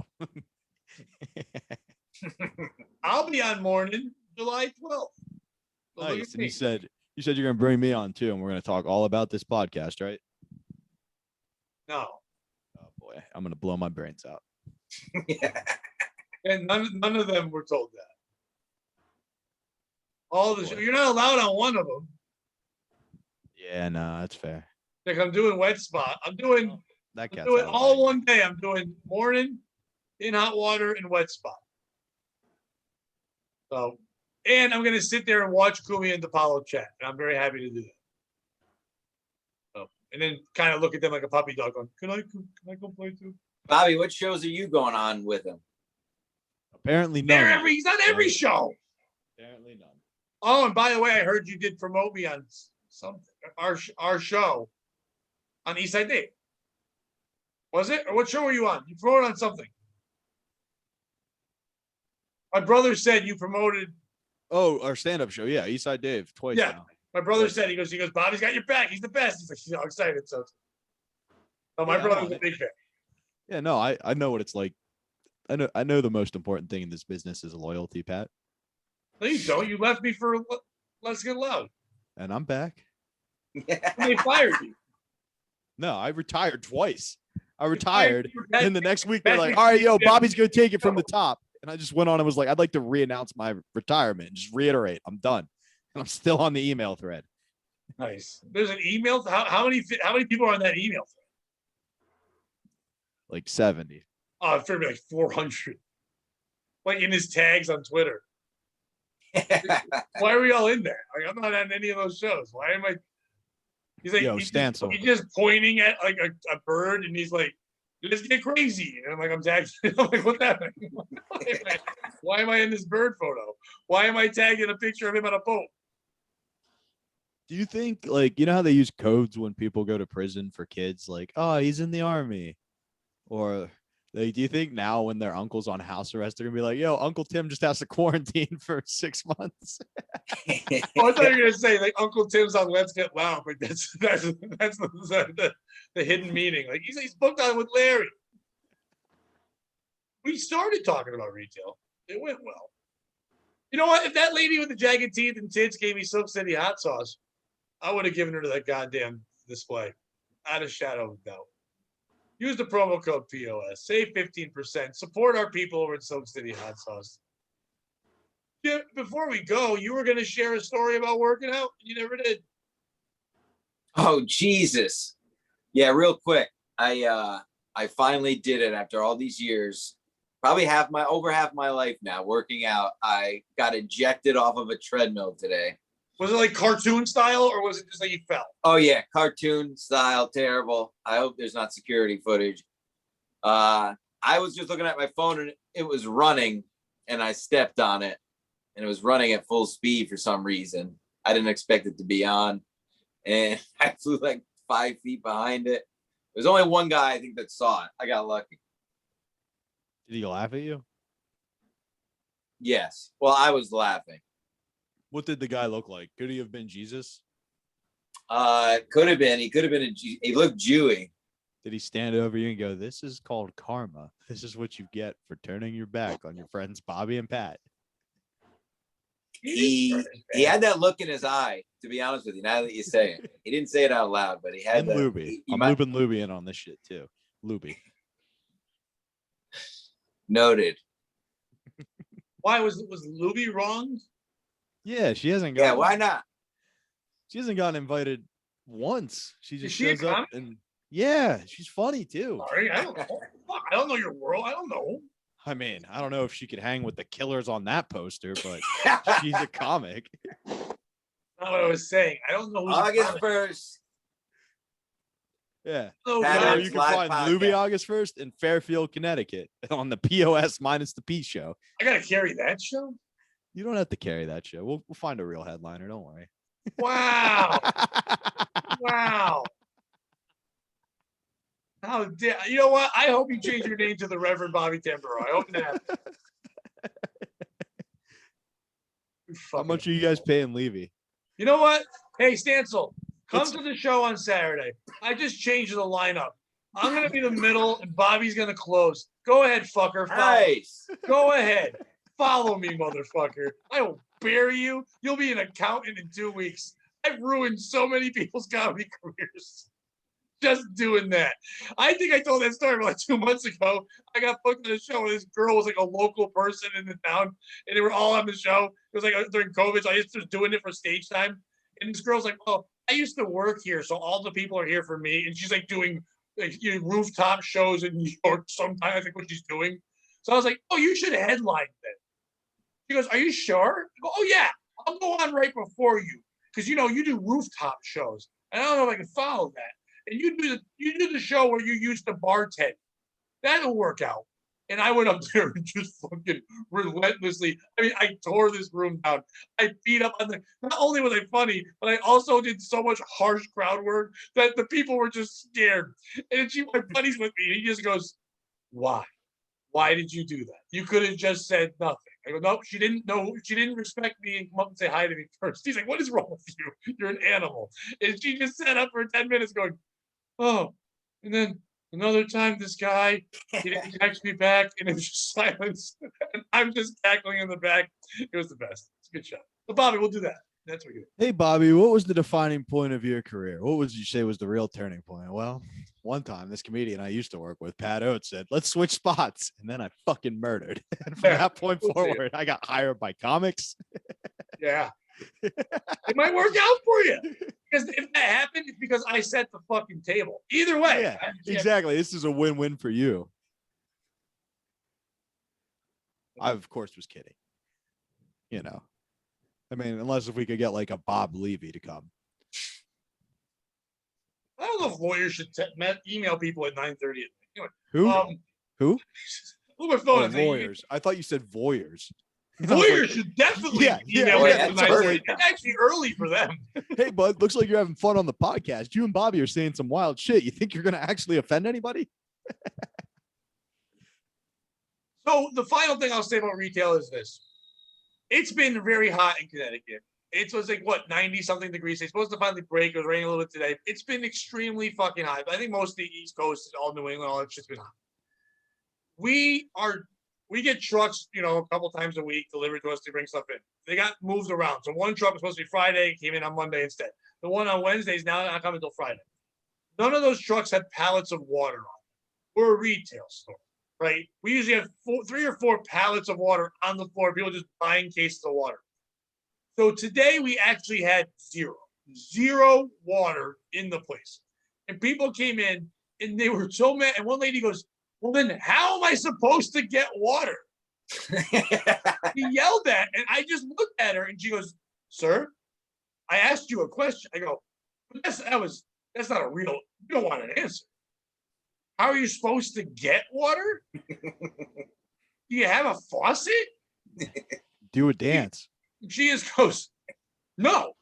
I'll be on morning July 12th. So nice. And you said you're going to bring me on too, and we're going to talk all about this podcast, right? No. Oh boy, I'm going to blow my brains out. Yeah. And none of them were told that. All the you're not allowed on one of them. Yeah, no, that's fair. Like I'm doing wet spot. I'm doing That all one day. I'm doing morning, in hot water, and wet spot. So, and I'm gonna sit there and watch Kumi and DePaulo chat, and I'm very happy to do that. So, and then kind of look at them like a puppy dog, going, "Can I go play too?" Bobby, what shows are you going on with him? Apparently none. He's on every show. Apparently none. Oh, and by the way, I heard you did promote me on something, our show on Eastside Dave. Was it? Or what show were you on? You promoted on something. My brother said you promoted. Oh, our stand-up show. Yeah, Eastside Dave twice. Yeah. Now. My brother said, he goes, Bobby's got your back. He's the best. He's like, he's all excited. So my brother's a big fan. Yeah, no, I know what it's like. I know the most important thing in this business is loyalty, Pat. No, you don't. You left me for Let's Get Loud. And I'm back. They fired you. No, I retired twice. I retired. Pat, and the next week they're like, all right, yo, Bobby's going to take it from the top. And I just went on and was like, I'd like to re-announce my retirement. Just reiterate, I'm done. And I'm still on the email thread. Nice. There's an email. How many people are on that email thread? Like 70. Oh, it's maybe like 400. Like in his tags on Twitter. Why are we all in there? Like, I'm not on any of those shows. Why am I? He's like, Stancil. He's just pointing at like a bird, and he's like, "Let's get crazy." And I'm like, I'm like, what's happening? Why am I in this bird photo? Why am I tagging a picture of him on a boat? Do you think, like, you know how they use codes when people go to prison for kids? Like, oh, he's in the army. Or like, do you think now when their uncle's on house arrest, they're going to be like, yo, Uncle Tim just has to quarantine for 6 months? Oh, I thought you were going to say, like, Uncle Tim's on Let's Get Loud. But that's the hidden meaning. Like, he's booked on with Larry. We started talking about retail. It went well. You know what? If that lady with the jagged teeth and tits gave me Silk City hot sauce, I would have given her to that goddamn display. Out of shadow of doubt. Use the promo code POS. Save 15%. Support our people over at Silk City hot sauce. Yeah, before we go, you were going to share a story about working out. You never did. Oh, Jesus. Yeah, real quick. I finally did it after all these years. Probably over half my life now working out. I got ejected off of a treadmill today. Was it like cartoon style or was it just like he fell? Oh yeah, cartoon style, terrible. I hope there's not security footage. I was just looking at my phone and it was running, and I stepped on it, and it was running at full speed for some reason. I didn't expect it to be on, and I flew like 5 feet behind it. There's only one guy I think that saw it. I got lucky. Did he laugh at you? Yes. Well, I was laughing. What did the guy look like? Could he have been Jesus? Could have been. He could have been. He looked Jewy. Did he stand over you and go, "This is called karma. This is what you get for turning your back on your friends Bobby and Pat"? He had that look in his eye. To be honest with you, now that you say it, he didn't say it out loud, but he had And that. Luby. I'm looping Luby in on this shit too. Luby. Noted. Why was Luby wrong? Yeah, she hasn't gotten. Yeah, why not? She hasn't gotten invited once. She just she a shows up comic? and yeah, she's funny too. Sorry, I don't know. Fuck, I don't know your world. I don't know. I mean, I don't know if she could hang with the killers on that poster, but she's a comic. Not what I was saying. I don't know. Who's August 1st. Yeah. No, Pat Or Adams you can live find Luby podcast. August 1st in Fairfield, Connecticut on the POS minus the P show. I gotta carry that show. You don't have to carry that show. We'll find a real headliner. Don't worry. Wow. Wow. How dare you know what? I hope you change your name to the Reverend Bobby Tamburo. I hope that. How much are you guys paying Levy? You know what? Hey, Stancil, come to the show on Saturday. I just changed the lineup. I'm gonna be the middle, and Bobby's gonna close. Go ahead, fucker. Nice. Go ahead. Follow me, motherfucker. I will bury you. You'll be an accountant in 2 weeks. I've ruined so many people's comedy careers. Just doing that. I think I told that story like 2 months ago. I got booked on a show, and this girl was like a local person in the town, and they were all on the show. It was like during COVID, so I just was doing it for stage time. And this girl's like, "Oh, I used to work here, so all the people are here for me." And she's like doing like rooftop shows in New York sometimes. I think what she's doing. So I was like, "Oh, you should headline then." She goes, "Are you sure?" I go, "Oh yeah, I'll go on right before you, because you do rooftop shows, and I don't know if I can follow that. And you do the show where you used to bartend. That'll work out." And I went up there and just fucking relentlessly. I mean, I tore this room down. I beat up on the. Not only was I funny, but I also did so much harsh crowd work that the people were just scared. And my buddy's with me, and he just goes, "Why? Why did you do that? You could have just said nothing." I go, "Nope, she didn't know. She didn't respect me and come up and say hi to me first." He's like, "What is wrong with you? You're an animal." And she just sat up for 10 minutes going, "Oh," and then another time this guy, he didn't text me back, and it was just silence. And I'm just cackling in the back. It was the best. It's a good show. But Bobby, we'll do that. That's what we do. Hey, Bobby, what was the defining point of your career? What would you say was the real turning point? Well, one time this comedian I used to work with, Pat Oates, said, "Let's switch spots." And then I fucking murdered. And from that point forward, I got hired by comics. Yeah. It might work out for you. Because if that happened, it's because I set the fucking table. Either way. Yeah, exactly. This is a win-win for you. I, of course, was kidding. You know, I mean, unless if we could get like a Bob Levy to come. I don't know if lawyers should email people at 9:30. Anyway, Who? Who? Look at my phone. Oh, It's like, lawyers. I thought you said voyeurs. lawyers should definitely email me at that's 9:30. It's actually early for them. Hey, bud, looks like you're having fun on the podcast. You and Bobby are saying some wild shit. You think you're going to actually offend anybody? So the final thing I'll say about retail is this. It's been very hot in Connecticut. It was like, what, 90-something degrees. It's supposed to finally break. It was raining a little bit today. It's been extremely fucking hot. I think most of the East Coast, all New England, all that shit's been hot. We get trucks, a couple times a week delivered to us to bring stuff in. They got moved around. So one truck was supposed to be Friday, came in on Monday instead. The one on Wednesday is now not coming until Friday. None of those trucks had pallets of water on them. We're a retail store, right? We usually have 3 or 4 pallets of water on the floor. People just buying cases of water. So today we actually had zero water in the place. And people came in and they were so mad. And one lady goes, "Well, then how am I supposed to get water?" He yelled at, and I just looked at her and she goes, "Sir, I asked you a question. I go, that's not a real, you don't want an answer. How are you supposed to get water? Do you have a faucet? Do a dance. She just goes, no.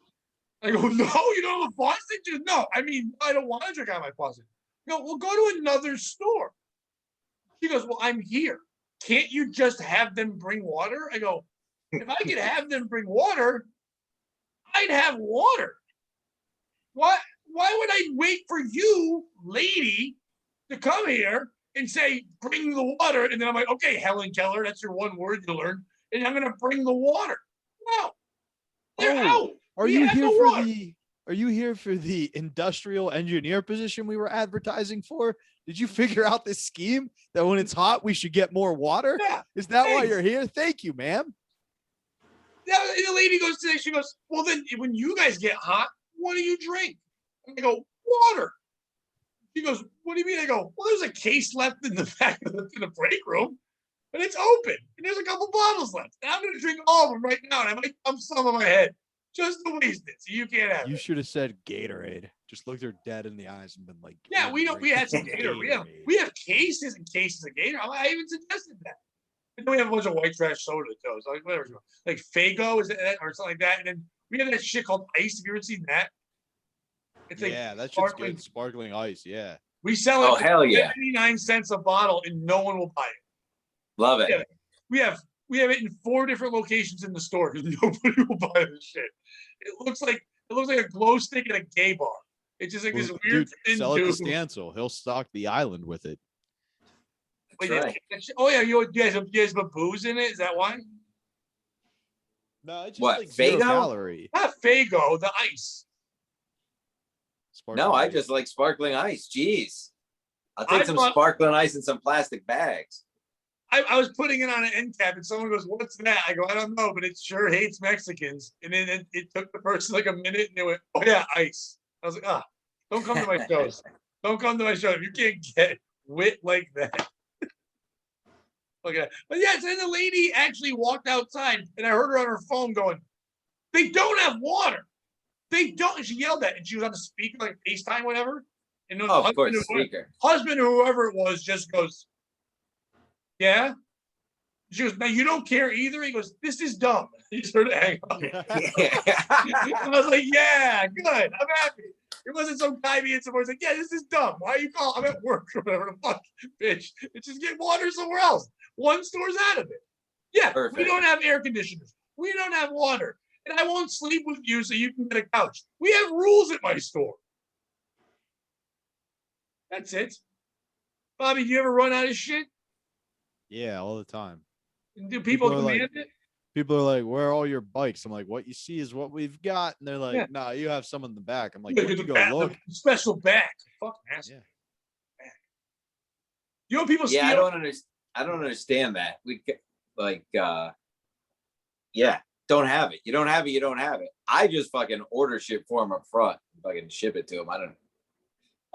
I go, no, you don't have a faucet? She goes, no, I mean, I don't want to drink out of my faucet. No, we'll go to another store. She goes, well, I'm here. Can't you just have them bring water? I go, if I could have them bring water, I'd have water. Why would I wait for you, lady, to come here and say, bring the water? And then I'm like, okay, Helen Keller, that's your one word you learned. And I'm going to bring the water. No, they're out. Are you here for the industrial engineer position we were advertising for? Did you figure out this scheme that when it's hot, we should get more water? Yeah. Is that why you're here? Thank you, ma'am. Yeah, the lady goes today, she goes, well, then when you guys get hot, what do you drink? And I go, water. She goes, what do you mean? I go, well, there's a case left in the back of the break room, and it's open, and there's a couple bottles left. And I'm going to drink all of them right now, and I might dump some on my head just to waste it, so you can't have it. You should have said Gatorade. Just looked her dead in the eyes and been like, yeah, we had some Gatorade. We have cases and cases of Gatorade. I even suggested that. And then we have a bunch of white trash soda too. So like whatever, like Fago is that or something like that. And then we have that shit called ice. Have you ever seen that? It's like that shit's good. Sparkling ice, yeah. We sell it. Oh, hell yeah. 79 cents a bottle, and no one will buy it. Love it. We have it in 4 different locations in the store because nobody will buy this shit. It looks like a glow stick at a gay bar. It's just like this weird dude, sell it to Stancil. He'll stock the island with it. Wait, right. Oh yeah, you guys have booze in it? Is that why? No, it's just what, like zero Fago? calorie. Not Fago, the ice. No, I just like sparkling ice. Jeez. I'll take some sparkling ice in some plastic bags. I was putting it on an end cap and someone goes, what's that? I go, I don't know, but it sure hates Mexicans. And then it took the person like a minute and they went, oh yeah, ice. I was like, don't come to my shows. Don't come to my show. If you can't get wit like that. Okay. But yeah, then the lady actually walked outside and I heard her on her phone going, they don't have water. They don't. And she yelled at it and she was on the speaker, like FaceTime, whatever. And of course, speaker. Husband or whoever it was just goes, yeah. She goes, now you don't care either. He goes, this is dumb. He started to hang up. I was like, yeah, good. I'm happy. It wasn't some guy being somewhere. It's like, yeah, this is dumb. Why are you calling? I'm at work or whatever the fuck, bitch. It's just get water somewhere else. One store's out of it. Yeah, perfect. We don't have air conditioners. We don't have water. And I won't sleep with you so you can get a couch. We have rules at my store. That's it. Bobby, do you ever run out of shit? Yeah, all the time. Do people demand it? People are like, where are all your bikes? I'm like, what you see is what we've got. And they're like, nah, you have some in the back. I'm like, you go look. Special back. Fucking ass. Yeah. You know people steal? Yeah, I don't understand that. We like don't have it. You don't have it, you don't have it. I just fucking order shit for them up front and fucking ship it to them. I don't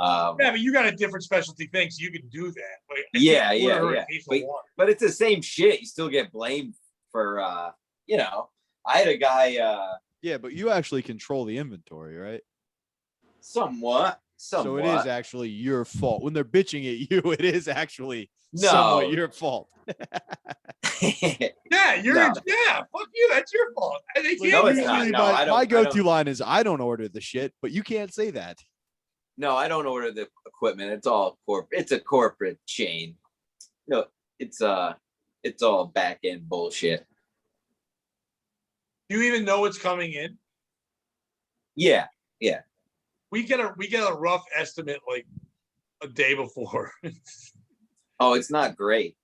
yeah, but you got a different specialty thing, so you can do that. Like, yeah. But it's the same shit. You still get blamed for I had a guy yeah, but you actually control the inventory, right? Somewhat. So it is actually your fault. When they're bitching at you, it is actually somewhat your fault. Yeah, fuck you. That's your fault. My go-to line is I don't order the shit, but you can't say that. No, I don't order the equipment. It's all corporate. It's a corporate chain. No, it's all back end bullshit. Do you even know what's coming in? Yeah. We get a rough estimate like a day before. Oh, it's not great,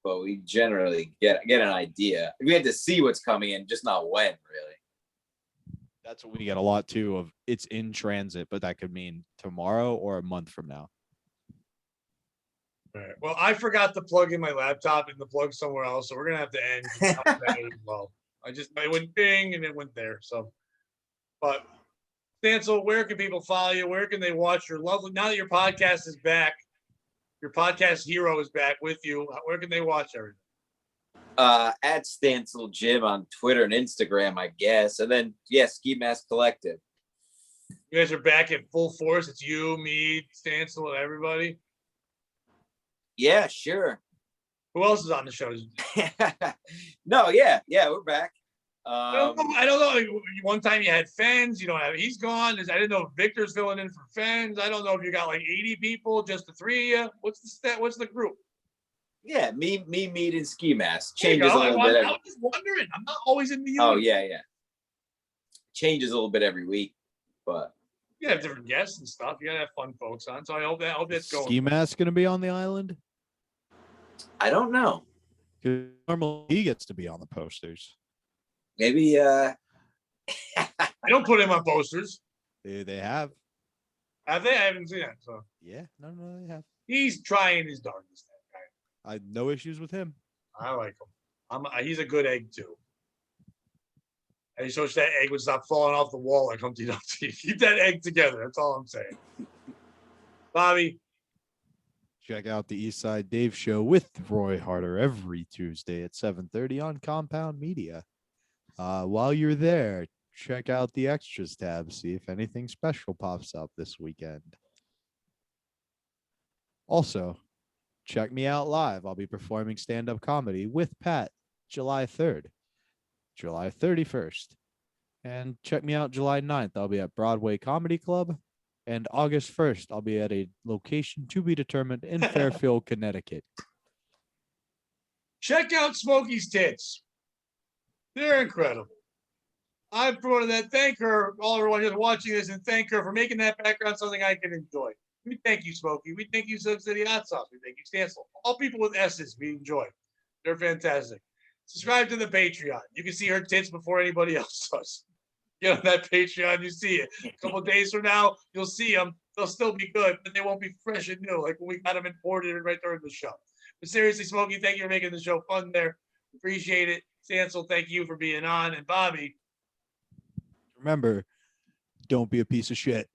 but we generally get an idea. We had to see what's coming in, just not when, really. That's what we get a lot too of. It's in transit, but that could mean tomorrow or a month from now. All right. Well, I forgot to plug in my laptop and the plug somewhere else, so we're gonna have to end. Well, I went ding and it went there. So, but Stancil, where can people follow you? Where can they watch your lovely? Now that your podcast is back, your podcast hero is back with you. Where can they watch everything? At Stancil Gym on Twitter and Instagram, I guess. And then Ski Mask Collective. You guys are back in full force. It's you, me, Stancil, and everybody. Yeah, sure. Who else is on the show? No, yeah, we're back. I don't know. Like, one time you had Fens. You don't have. He's gone. I didn't know if Victor's filling in for Fens. I don't know if you got like 80 people, just the three of you. What's the stat? What's the group? Yeah, me, Meat, and Ski Mask. There you Changes a go. little I bit. was just wondering. I'm not always in the unit. Oh yeah. Changes a little bit every week, but You have different guests and stuff. You gotta have fun folks on. So I hope that's going. Ski Mask going to be on the island? I don't know. Normally he gets to be on the posters. Maybe I don't put him on posters. They have. Have they? I haven't seen that. So Yeah, no, they have. he's trying his darndest. That guy. I had no issues with him. I like him. He's a good egg too. I just wish that egg would stop falling off the wall like Humpty Dumpty. Keep that egg together. That's all I'm saying. Bobby. Check out the Eastside Dave Show with Roy Harder every Tuesday at 7:30 on Compound Media. While you're there, check out the extras tab, see if anything special pops up this weekend. Also, check me out live. I'll be performing stand-up comedy with Pat July 3rd, July 31st. And check me out July 9th. I'll be at Broadway Comedy Club. And August 1st, I'll be at a location to be determined in Fairfield, Connecticut. Check out Smokey's tits. They're incredible. I promoted that. Thank her, all everyone who's watching this, and thank her for making that background something I can enjoy. We thank you, Smokey. We thank you, Silk City Hot Sauce. We thank you, Stancil. All people with S's we enjoy. They're fantastic. Subscribe to the Patreon. You can see her tits before anybody else does. Get on that Patreon, you see it. A couple of days from now, you'll see them. They'll still be good, but they won't be fresh and new like when we got them imported right during the show. But seriously, Smokey, thank you for making the show fun there. Appreciate it. Stancil, thank you for being on. And Bobby. Remember, don't be a piece of shit.